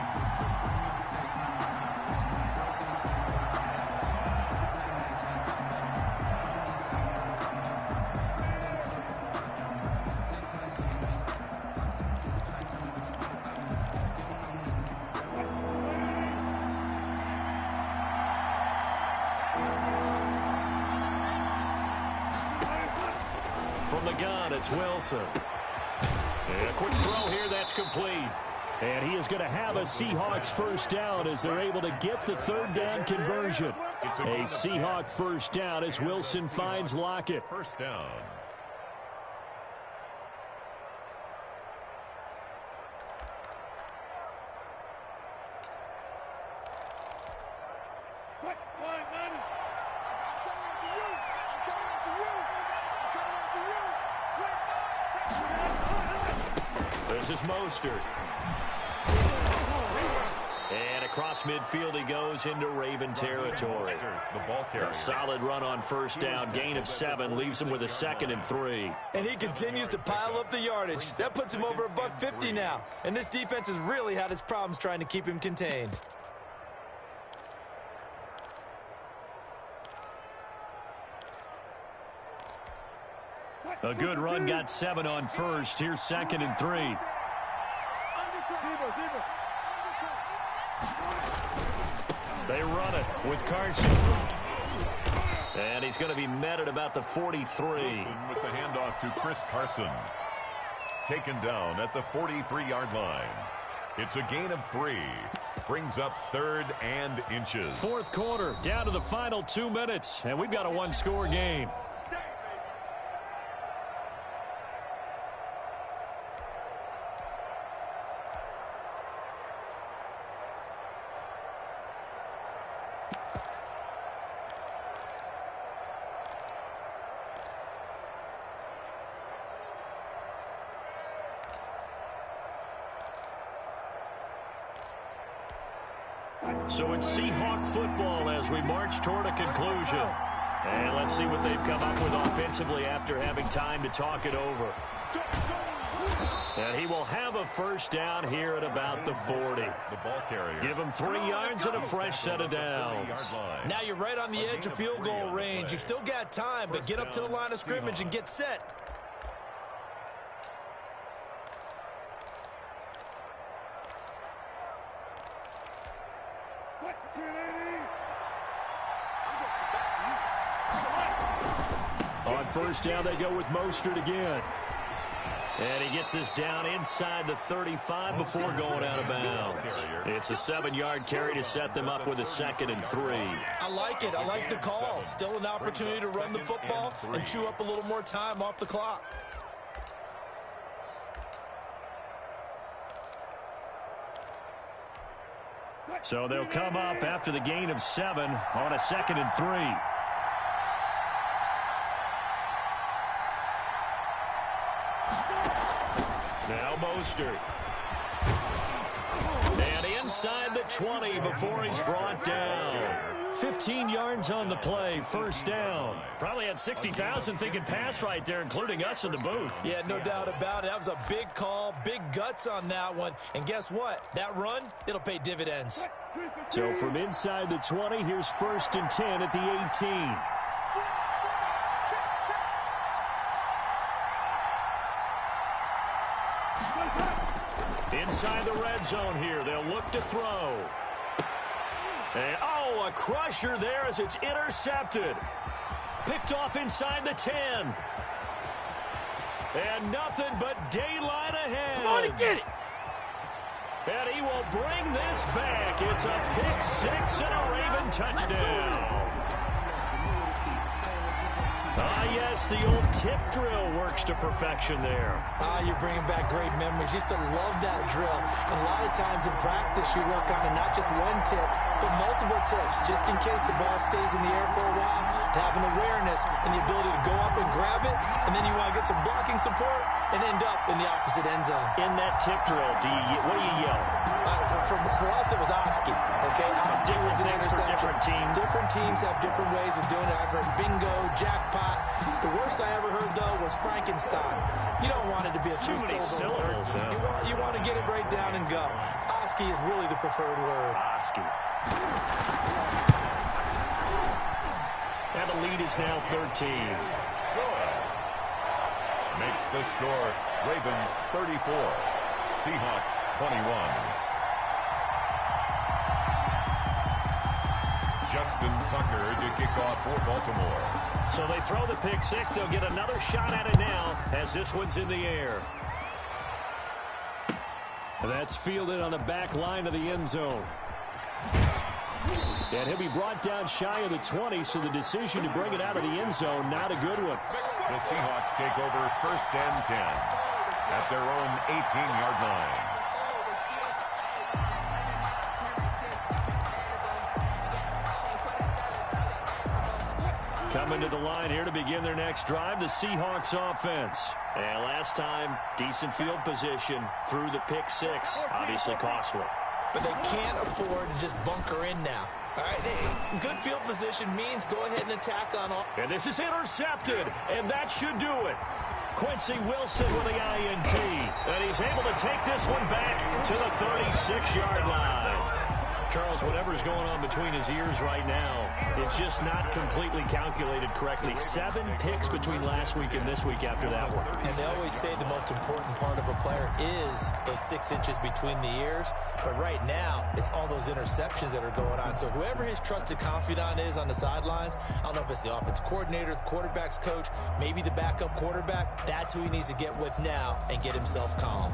From the gun, it's Wilson. And a quick throw here, that's complete. And he is going to have a Seahawks first down as they're able to get the 3rd down conversion. A Seahawk first down as Wilson finds Lockett. First down. This is Mostert. And across midfield he goes into Raven territory. The ball carrier. A solid run on first down. Gain of 7 leaves him with a 2nd and 3. And he continues to pile up the yardage. That puts him over $150 now. And this defense has really had its problems trying to keep him contained. A good run, got 7 on first. Here's 2nd and 3. They run it with Carson. And he's going to be met at about the 43. With the handoff to Chris Carson. Taken down at the 43-yard line. It's a gain of 3. Brings up 3rd and inches. 4th quarter, down to the final 2 minutes. And we've got a 1-score game. So it's Seahawk football as we march toward a conclusion. And let's see what they've come up with offensively after having time to talk it over. And he will have a first down here at about the 40. The ball carrier. Give him 3 yards and a fresh set of downs. Now you're right on the edge of field goal range. You've still got time, but get up to the line of scrimmage and get set. On first down, they go with Mostert again. And he gets this down inside the 35 before going out of bounds. It's a 7-yard carry to set them up with a 2nd and 3. I like it. I like the call. Still an opportunity to run the football and chew up a little more time off the clock. So they'll come up after the gain of 7 on a 2nd and 3. Now Mostert. And inside the 20 before he's brought down. 15 yards on the play, 1st down. Probably had 60,000 thinking pass right there, including us in the booth. Yeah, no doubt about it. That was a big call, big guts on that one. And guess what? That run, it'll pay dividends. So from inside the 20, here's 1st and 10 at the 18. Inside the red zone here. They'll look to throw. And, a crusher there as it's intercepted. Picked off inside the 10. And nothing but daylight ahead. Come on and get it. And he will bring this back. It's a pick 6 and a Raven touchdown. Yes, the old tip drill works to perfection there. You're bringing back great memories. Used to love that drill. And a lot of times in practice, you work on it, not just one tip, but multiple tips, just in case the ball stays in the air for a while, to have an awareness and the ability to go up and grab it, and then you want to get some blocking support and end up in the opposite end zone. In that tip drill, what do you yell? For us, it was Oski. Okay, Oski was an interception. Different teams. Different teams have different ways of doing it. I've heard bingo, jackpot. The worst I ever heard, though, was Frankenstein. You don't want it to be a three-syllable word. You want to get it right down and go. Oski is really the preferred word. Oski. And the lead is now 13. Makes the score Ravens 34, Seahawks 21. Justin Tucker to kick off for Baltimore. So they throw the pick 6. They'll get another shot at it now as this one's in the air. And that's fielded on the back line of the end zone. And he'll be brought down shy of the 20, so the decision to bring it out of the end zone, not a good one. The Seahawks take over 1st and 10 at their own 18-yard line. Coming to the line here to begin their next drive, the Seahawks offense. And last time, decent field position through the pick 6. Obviously costly. But they can't afford to just bunker in now. All right, good field position means go ahead and attack on all. And this is intercepted, and that should do it. Quincy Wilson with the INT. And he's able to take this one back to the 36-yard line. Charles, whatever's going on between his ears right now, it's just not completely calculated correctly. 7 picks between last week and this week after that one. And they always say the most important part of a player is those 6 inches between the ears. But right now, it's all those interceptions that are going on. So whoever his trusted confidant is on the sidelines, I don't know if it's the offense coordinator, the quarterback's coach, maybe the backup quarterback, that's who he needs to get with now and get himself calm.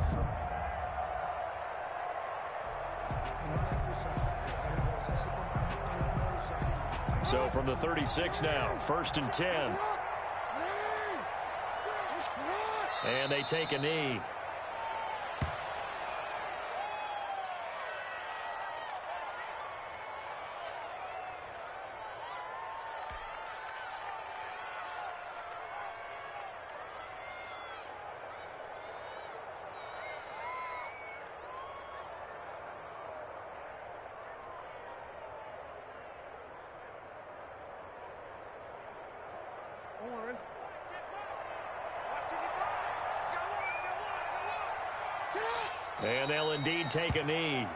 So from the 36 now, 1st and 10. And they take a knee. And they'll indeed take a knee.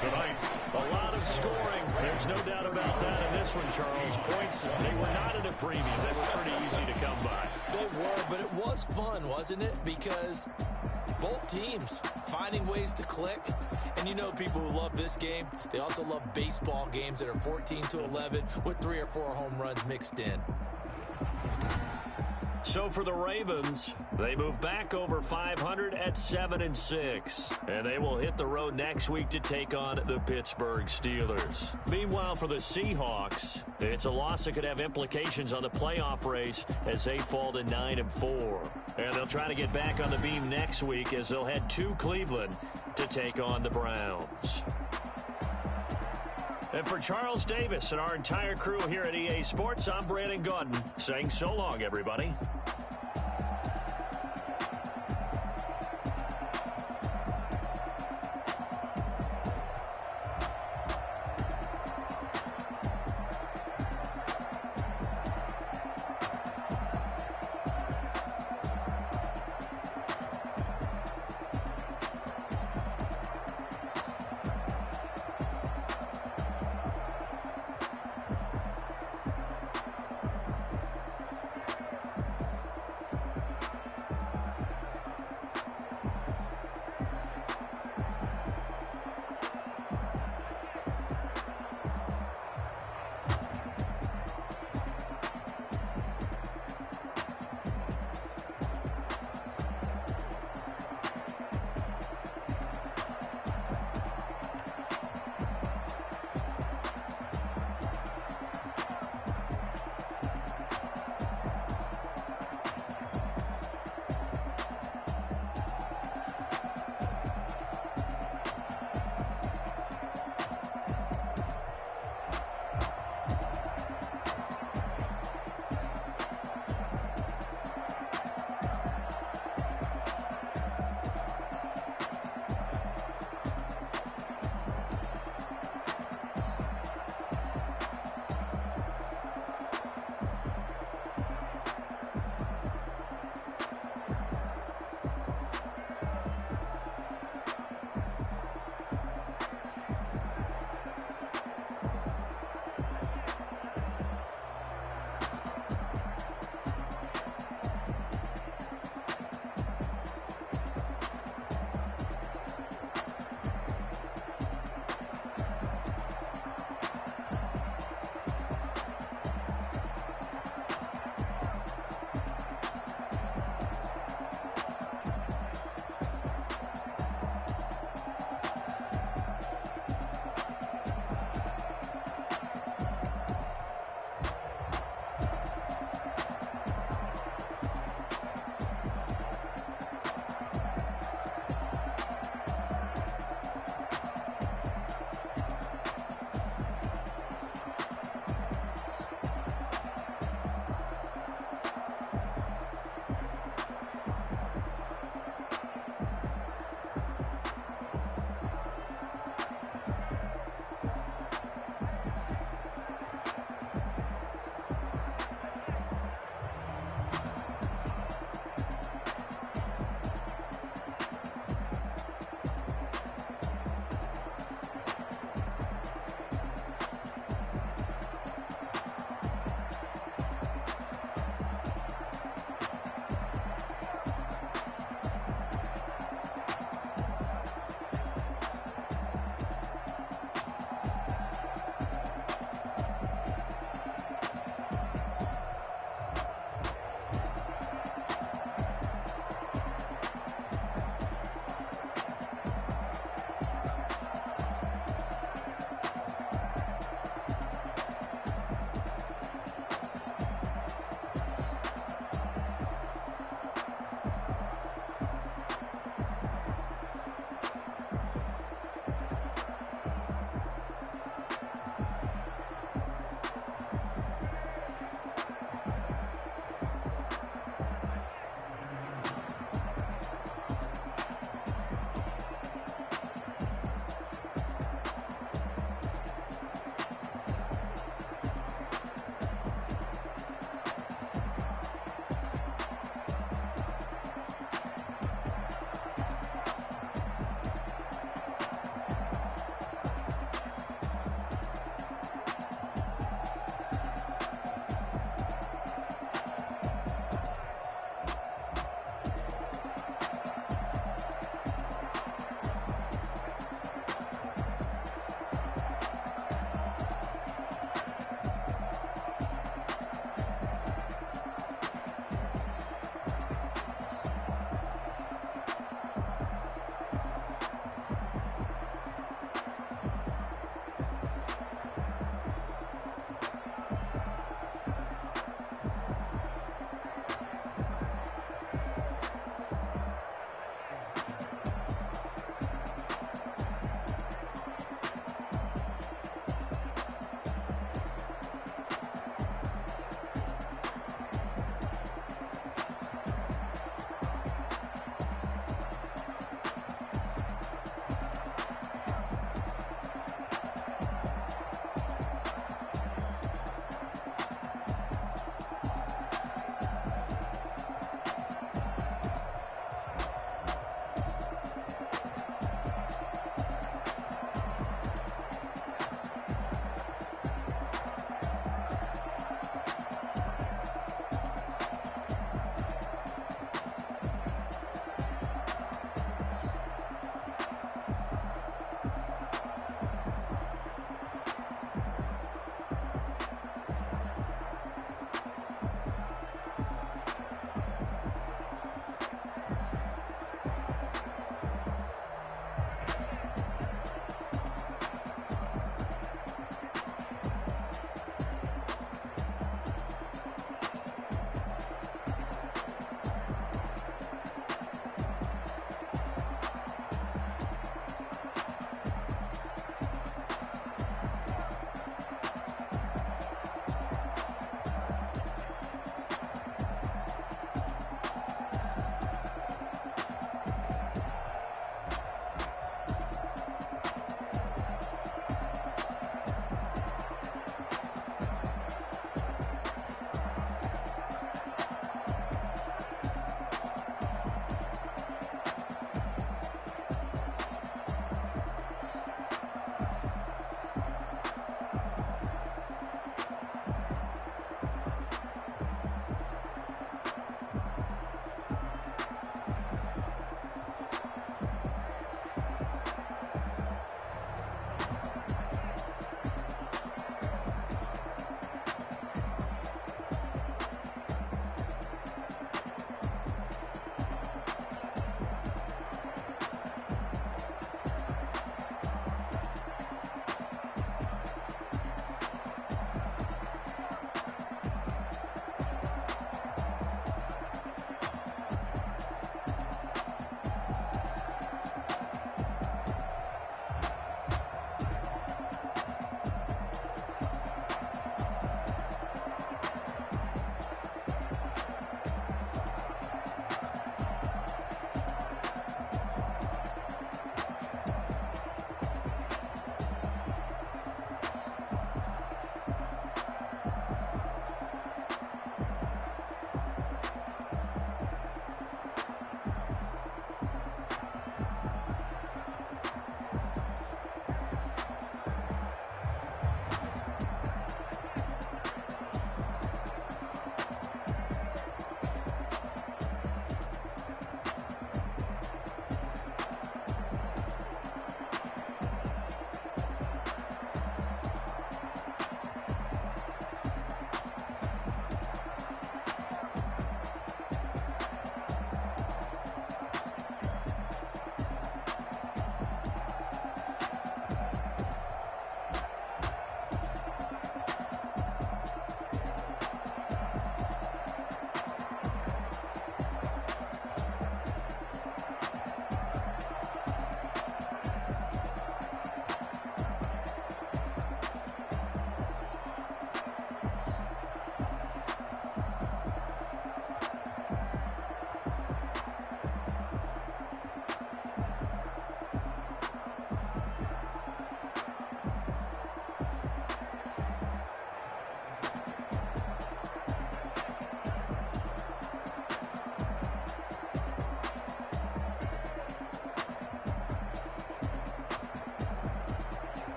Tonight, a lot of of scoring. There's no doubt about that in this one, Charles. Points, they were not at a premium. They were pretty easy to come by. They were, but it was fun, wasn't it? Because both teams finding ways to click. And you know people who love this game, they also love baseball games that are 14-11 with 3 or 4 home runs mixed in. So for the Ravens, they move back over 500 at 7-6. And they will hit the road next week to take on the Pittsburgh Steelers. Meanwhile, for the Seahawks, it's a loss that could have implications on the playoff race as they fall to 9-4. And they'll try to get back on the beam next week as they'll head to Cleveland to take on the Browns. And for Charles Davis and our entire crew here at EA Sports, I'm Brandon Gaudin saying so long, everybody.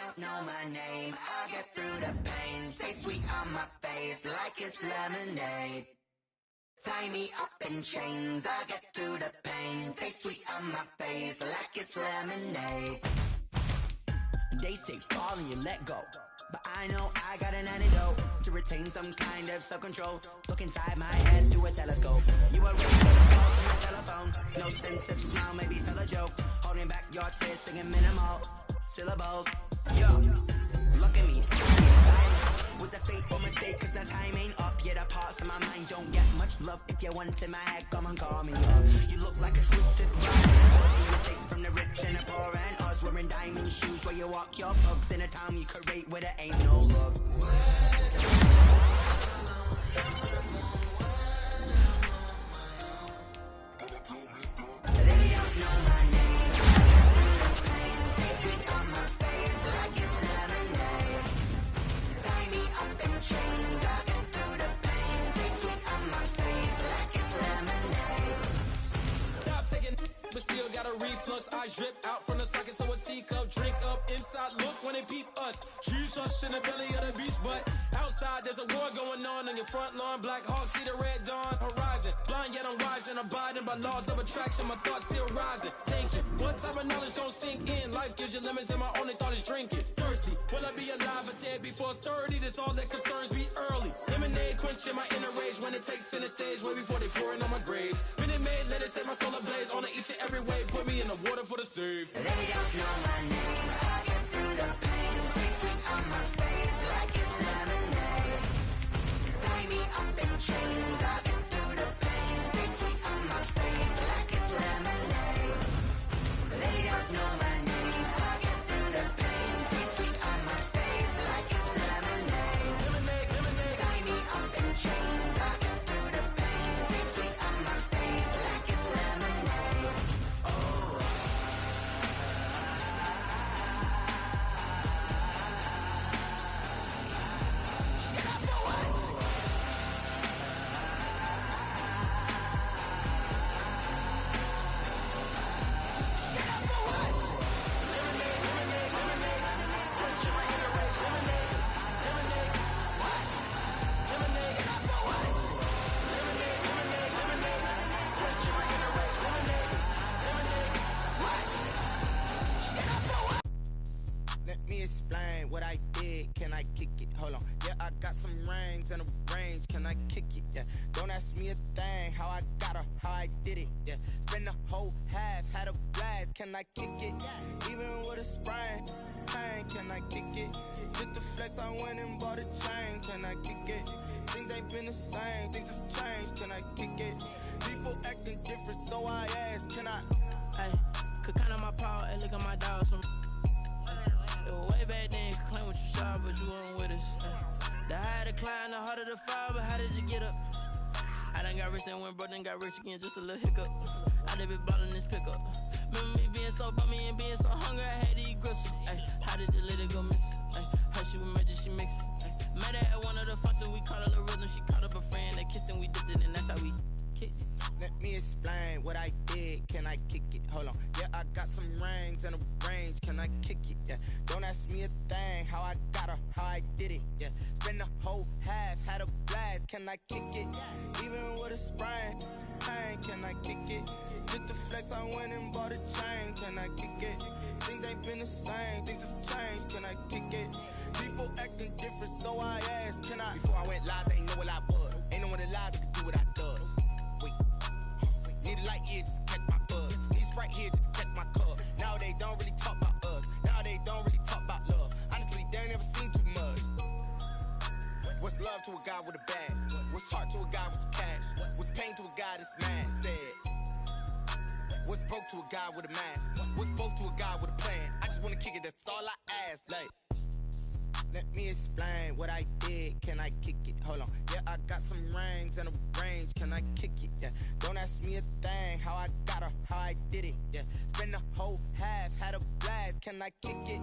don't know my name, I'll get through the pain. Taste sweet on my face like it's lemonade. Tie me up in chains, I'll get through the pain. Taste sweet on my face like it's lemonade. They say fall and you let go, but I know I got an antidote to retain some kind of self-control. Look inside my head through a telescope. You were raised with a call from my telephone. No sense of smile, maybe tell a joke. Holding back your tears, singing minimal syllables. Yo, look at me. Was a fateful mistake, cause the time ain't up. Yet the parts of my mind don't get much love. If you want in my head, come and call me up. You look like a twisted rock. What do you take from the rich and the poor and us? Wearing diamond shoes where you walk your pugs in a town you create where there ain't no love. They don't know my name, the pain. Taste sweet on my face like it's lemonade. Tie me up in chains, I'll get through the pain. Taste sweet on my face like it's lemonade. Stop taking, but still got a reflux. I drip out from the socket to a teacup. Drink up inside, look when they peep us. Shoes us in the belly of the beast, but outside there's a war going on your front lawn. Black Hawk, see the red dawn horizon. Blind yet I'm rising, abiding by laws of attraction. My thoughts still rising, thinking, what type of knowledge gon' sink in? Life gives you lemons and my only thought is drinking. Thirsty, will I be alive or dead before 30? That's all that concerns me early. Lemonade quenching my inner rage when it takes center stage, way before they pouring on my grave. Minute Maid, let it set my soul ablaze on each and every way. Put me in the water for the save. They don't know my name, I get through the pain. Taste sweet on my face like it's lemonade. Tie me up in chains, I get through the pain. Taste sweet on my face like it's lemonade. They don't know my name, I get through the pain. Taste sweet on my face like it's lemonade. Tie me up in chains, I get through the pain. Taste sweet on my face like it's lemonade. Let me explain what I did. Can I kick it? Hold on. Yeah, I got some rings and a range. Can I kick it? Yeah. Don't ask me a thing. How I got her, how I did it. Yeah. Spend the whole half, had a blast. Can I kick it? Even with a sprain. Pain, can I kick it? Just the flex, I went and bought a chain. Can I kick it? Things ain't been the same. Things have changed. Can I kick it? People acting different, so I ask. Can I? Hey, could count on my power, and look at my dogs from. Way back then, you could claim what you saw, but you weren't with us. The higher the climb, the harder the fall, but how did you get up? I done got rich and went broke, then got rich again, just a little hiccup. I done been ballin' this pickup. Remember me being so bummy and being so hungry, I had to eat gristle. Ay, how did you let it go miss? Ay, how she emergency mix? Met her at one of the functions, we caught a little rhythm. She caught up a friend, they kissed and we dipped it, and that's how we kicked it. Let me explain what I did. Can I kick it? Hold on. Yeah, I got some rings and a range. Can I kick it? Yeah. Don't ask me a thing. How I got her, how I did it. Yeah. Spend the whole half, had a blast. Can I kick it? Even with a sprain. Pain, can I kick it? Just the flex, I went and bought a chain. Can I kick it? Things ain't been the same. Things have changed. Can I kick it? People acting different, so I asked. Can I? Before I went live, they know what I was. Ain't no one alive that could do what I does. Wait. Need a light here just to catch my buzz. Need Sprite here just to catch my cup. Now they don't really talk about us. Now they don't really talk about love. Honestly, they ain't never seen too much. What's love to a guy with a bag? What's heart to a guy with some cash? What's pain to a guy that's mad? Said. What's broke to a guy with a mask? What's both to a guy with a plan? I just wanna kick it, that's all I ask. Like, let me explain what I did. Can I kick it? Hold on. Yeah, I got some rings and a range. Can I kick it? Yeah. Don't ask me a thing. How I got her, how I did it. Yeah. Spend the whole half, had a blast. Can I kick it?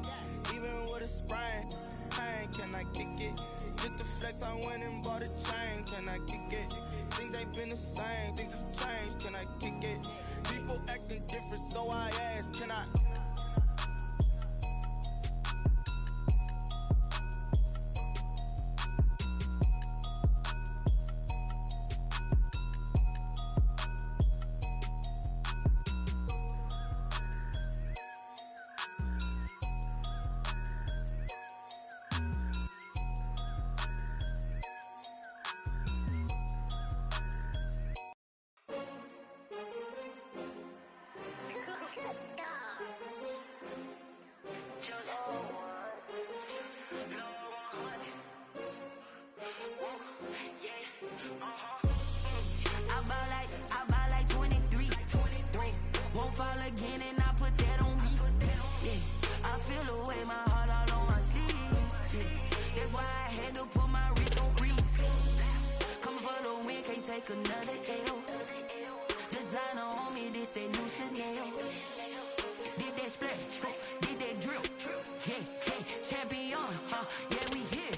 Even with a sprain. Pain, can I kick it? Just the flex, I went and bought a chain. Can I kick it? Things ain't been the same. Things have changed. Can I kick it? People acting different, so I ask. Can I? feel the way my heart all on my sleeve. Yeah. That's why I had to put my wrist on freeze. Coming for the win, can't take another L. Designer on me, this that new Chanel. Did that splash, did that drill. Yeah, champion, yeah, we here.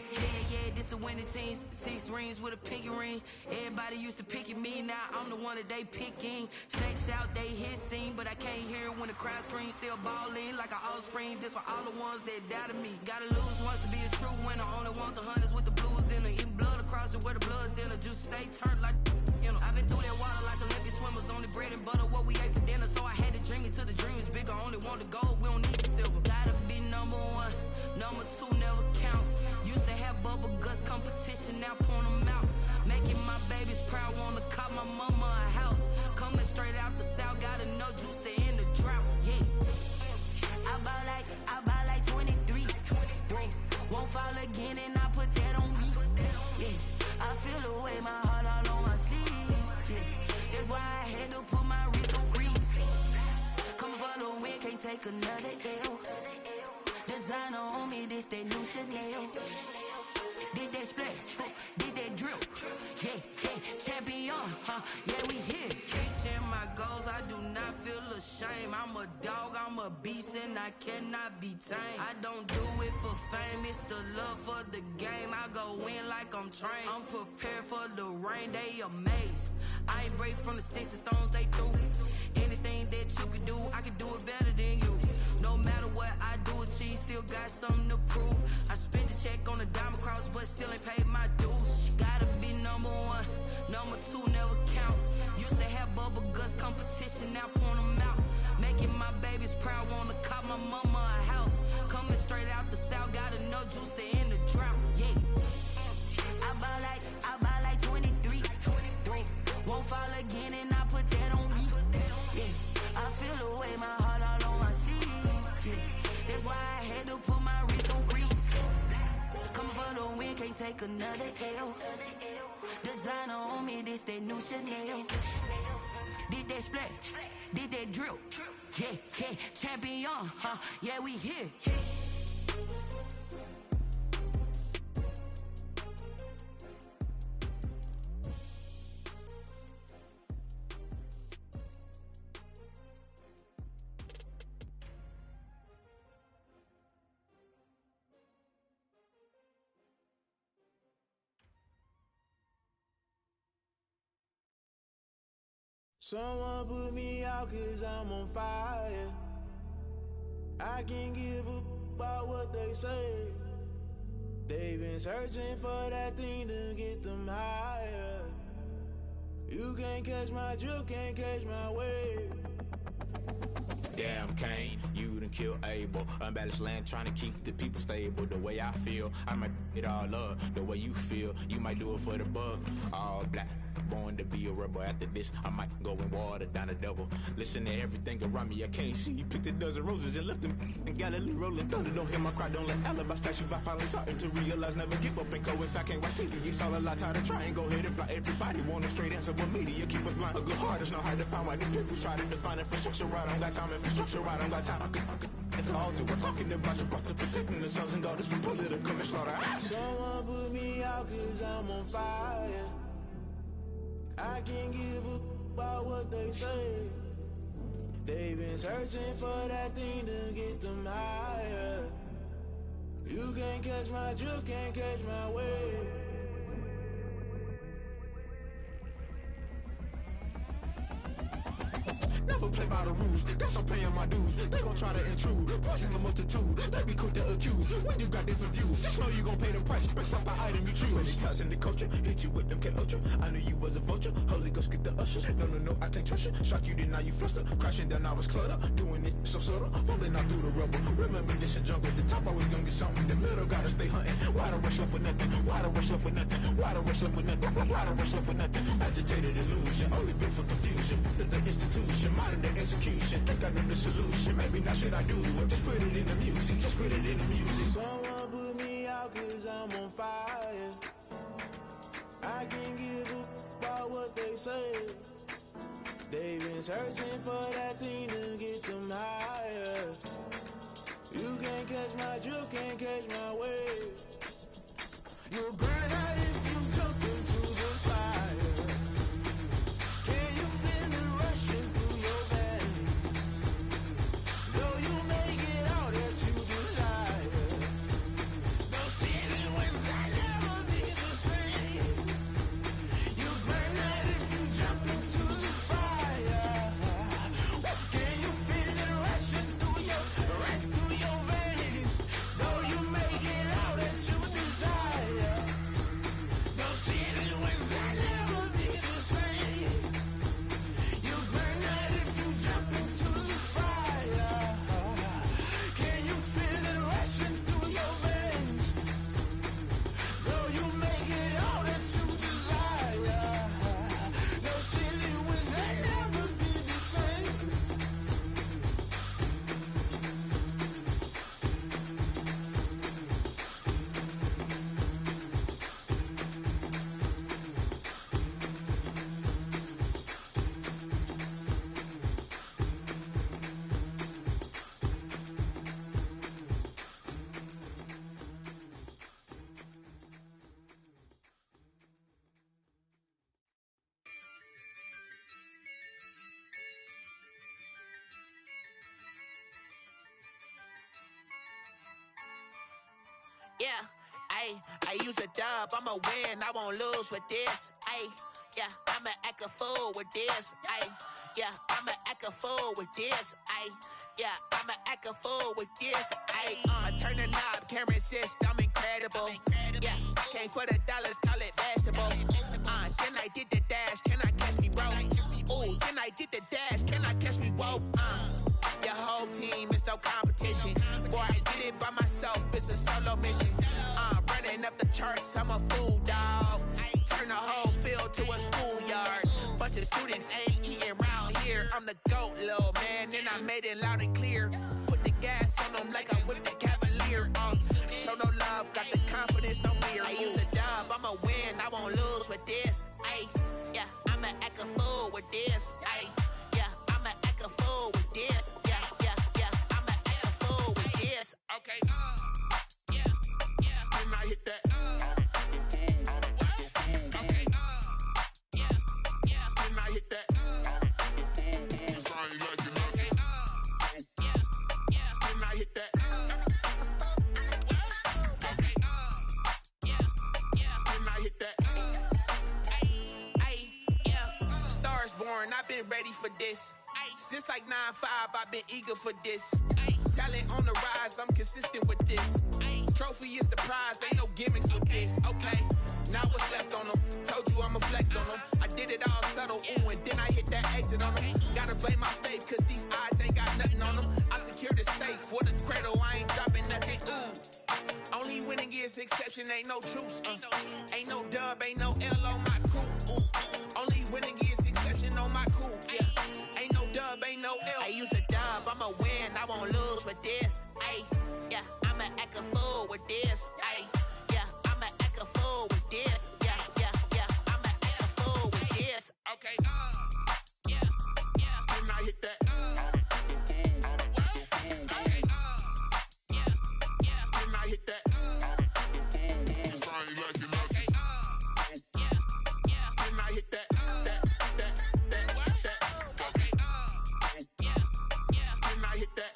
Yeah, this the winning team. 6 rings with a pinky ring. Everybody used to pick at me, now I'm the one that they picking. Snakes out, they hit scene, but I can't hear when the crowd screams. Still balling like an offspring. This for all the ones that doubted me. Gotta lose once to be a true winner. Only want the hunters with the blues in it. Eating blood across it where the blood dinner. Just stay turned like, you know. I've been through that water like Olympic swimmers. Only bread and butter, what we ate for dinner. So I had to dream it till the dream is bigger. Only want the gold, we don't need the silver. Gotta be number 1, number 2 never count. Used to have bubble guts competition, now point them out. Making my babies proud, wanna call my mama a house. Coming straight out the south, got enough juice to end the drought. Yeah, I buy like 23. Won't fall again, and I put that on me. Yeah, I feel the way my heart all on my sleeve. Yeah, that's why I had to put my wrist on freeze. Coming for the win, can't take another L. Designer on me, this that new Chanel. Did that splash, did that drill. Yeah, champion, yeah, we here. Reaching my goals, I do not feel ashamed. I'm a dog, I'm a beast, and I cannot be tamed. I don't do it for fame, it's the love for the game. I go in like I'm trained. I'm prepared for the rain, they amazed. I ain't break from the sticks and stones they threw. Anything that you can do, I can do it better than you. No matter what I do, achieve, still got something to prove. I spent the check on the diamond cross, but still ain't paid my dues. Gotta be number 1, number 2 never count. Used to have bubble guts competition, now point them out. Making my babies proud, wanna call my mama a house. Coming straight out the south, got enough juice to end the drought. Yeah, I buy like 23. Won't fall again, and I put that on me. Yeah, I feel the way my heart all on my sleeve. Yeah, that's why I had to put my wrist on freeze. Coming for the win, can't take another L. Designer on me, this that new Chanel. Did that splash, did that drill. Yeah, champion, yeah, we here. Someone put me out 'cause I'm on fire. I can't give up about what they say. They've been searching for that thing to get them higher. You can't catch my drift, can't catch my wave. Damn Kane, you done killed Abel. Unbalanced land, trying to keep the people stable. The way I feel, I might it all up. The way you feel, you might do it for the bug. All black, born to be a rebel. After this, I might go and water down the devil. Listen to everything around me, I can't see. Picked a dozen roses and left them in Galilee rolling thunder. Don't hear my cry, don't let alibis flash. If I finally starting to realize, never give up and coincide. I can't watch TV, it's all a lot. Tired of trying, go ahead and fly. Everybody want a straight answer, but media keep us blind. A good heart is not hard to find. Why the people try to define infrastructure right? I don't got time, infrastructure right? I don't got time. I could it's all to we're talking about you, about to protecting the sons and daughters from political manslaughter. Someone put me out 'cause I'm on fire. I can't give up about what they say. They've been searching for that thing to get them higher. You can't catch my drift, can't catch my wave. Never play by the rules, guess I'm paying my dues. They gon' try to intrude, poison the multitude. They be quick to accuse, when you got different views. Just know you gon' pay the price, based off the item you choose. Many times in the culture, hit you with them K-Ultra. I knew you was a vulture, Holy Ghost get the ushers. No, I can't trust you. Shock you, then now you fluster. Crashing down, I was cluttered. Doing this so subtle, falling out through the rubble. Remember this in jungle, the top always gonna get something. The middle gotta stay hunting. Why the rush left for nothing? Why the rush left for nothing? Why the rush left for nothing? Why the rush left for nothing? Agitated illusion, only built for confusion. The institution, modern day execution. Think I know the solution, maybe not should I do it. Just put it in the music, just put it in the music. Someone put me out 'cause I'm on fire. I can't give up about what they say. They've been searching for that thing to get them higher. You can't catch my drift, can't catch my wave. You'll burn out if you jump into the fire. Can you feel it rushing through your veins? Though you make it all that you desire. No ceiling was that never be the same. You burn out if you jump into the fire. Can you feel it rushing through your veins? Though you make it all that you desire. No ceiling was that never be the same. You burn out if you jump into the fire. Can you feel it rushing through your veins? Though you make it all that you desire. No ceiling was that never be the same. Yeah, I use a dub, I'ma win, I won't lose with this. Yeah, I'ma act a fool with this. Yeah, I'ma act a fool with this. Yeah, I'ma act a fool with this. I turn the knob, camera assist, I'm incredible. Yeah, came for the dollars, call it vegetable. Then I did the dash, can I catch me, bro? Ooh, then I did the dash, can I catch me, whoa? Your whole team is no competition. Boy, I did it by myself, it's a solo mission. Running up the charts, I'm a fool, dog. Turn the whole field to a schoolyard. Bunch of students ain't eating round here. I'm the GOAT, little man, and I made it loud and clear. Put the gas on them like I whipped the Cavalier. Show no love, got the confidence, no fear. I use a dub, I'ma win, I won't lose with this. Yeah, I'ma act a fool with this. Yeah, I'ma act a fool with this. Yeah, I'ma act a fool with this. Okay, yeah, can I hit that? Okay, yeah, can I hit that? Cause I ain't like it, okay, yeah, can I hit that? Okay, yeah, can I hit that? Yeah, Stars born, I've been ready for this. Since like 9-5, I've been eager for this. Talent on the rise, I'm consistent with this. Trophy is the prize, ain't no gimmicks with this. Okay, now what's left on them? Told you I'ma flex on them. I did it all subtle, ooh, and then I hit that exit on them. Gotta blame my faith, cause these odds ain't got nothing on them. I secure the safe for the cradle, I ain't dropping nothing, ooh. Only winning is exception, ain't no truce. Ain't no dub, ain't no L on my crew. Only winning is exception on my crew. Yeah, ain't no dub, ain't no L. I use a dub, I'ma win, I won't lose with this. Yeah, I'ma act a fool with this. Yeah, I'ma act a fool with this. Yeah, I'ma act a fool with this. Okay, yeah, can I hit that? Okay, yeah, can I hit that? Cause I ain't like it, okay, yeah, can I hit that? Okay, yeah, can I hit that?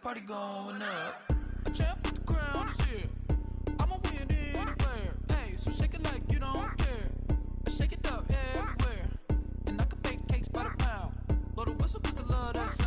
Party going up. A champ with the crown is here. I'ma win anywhere. Hey, so shake it like you don't care. I shake it up everywhere, and I can bake cakes by the pound. Blow the whistle 'cause I love that.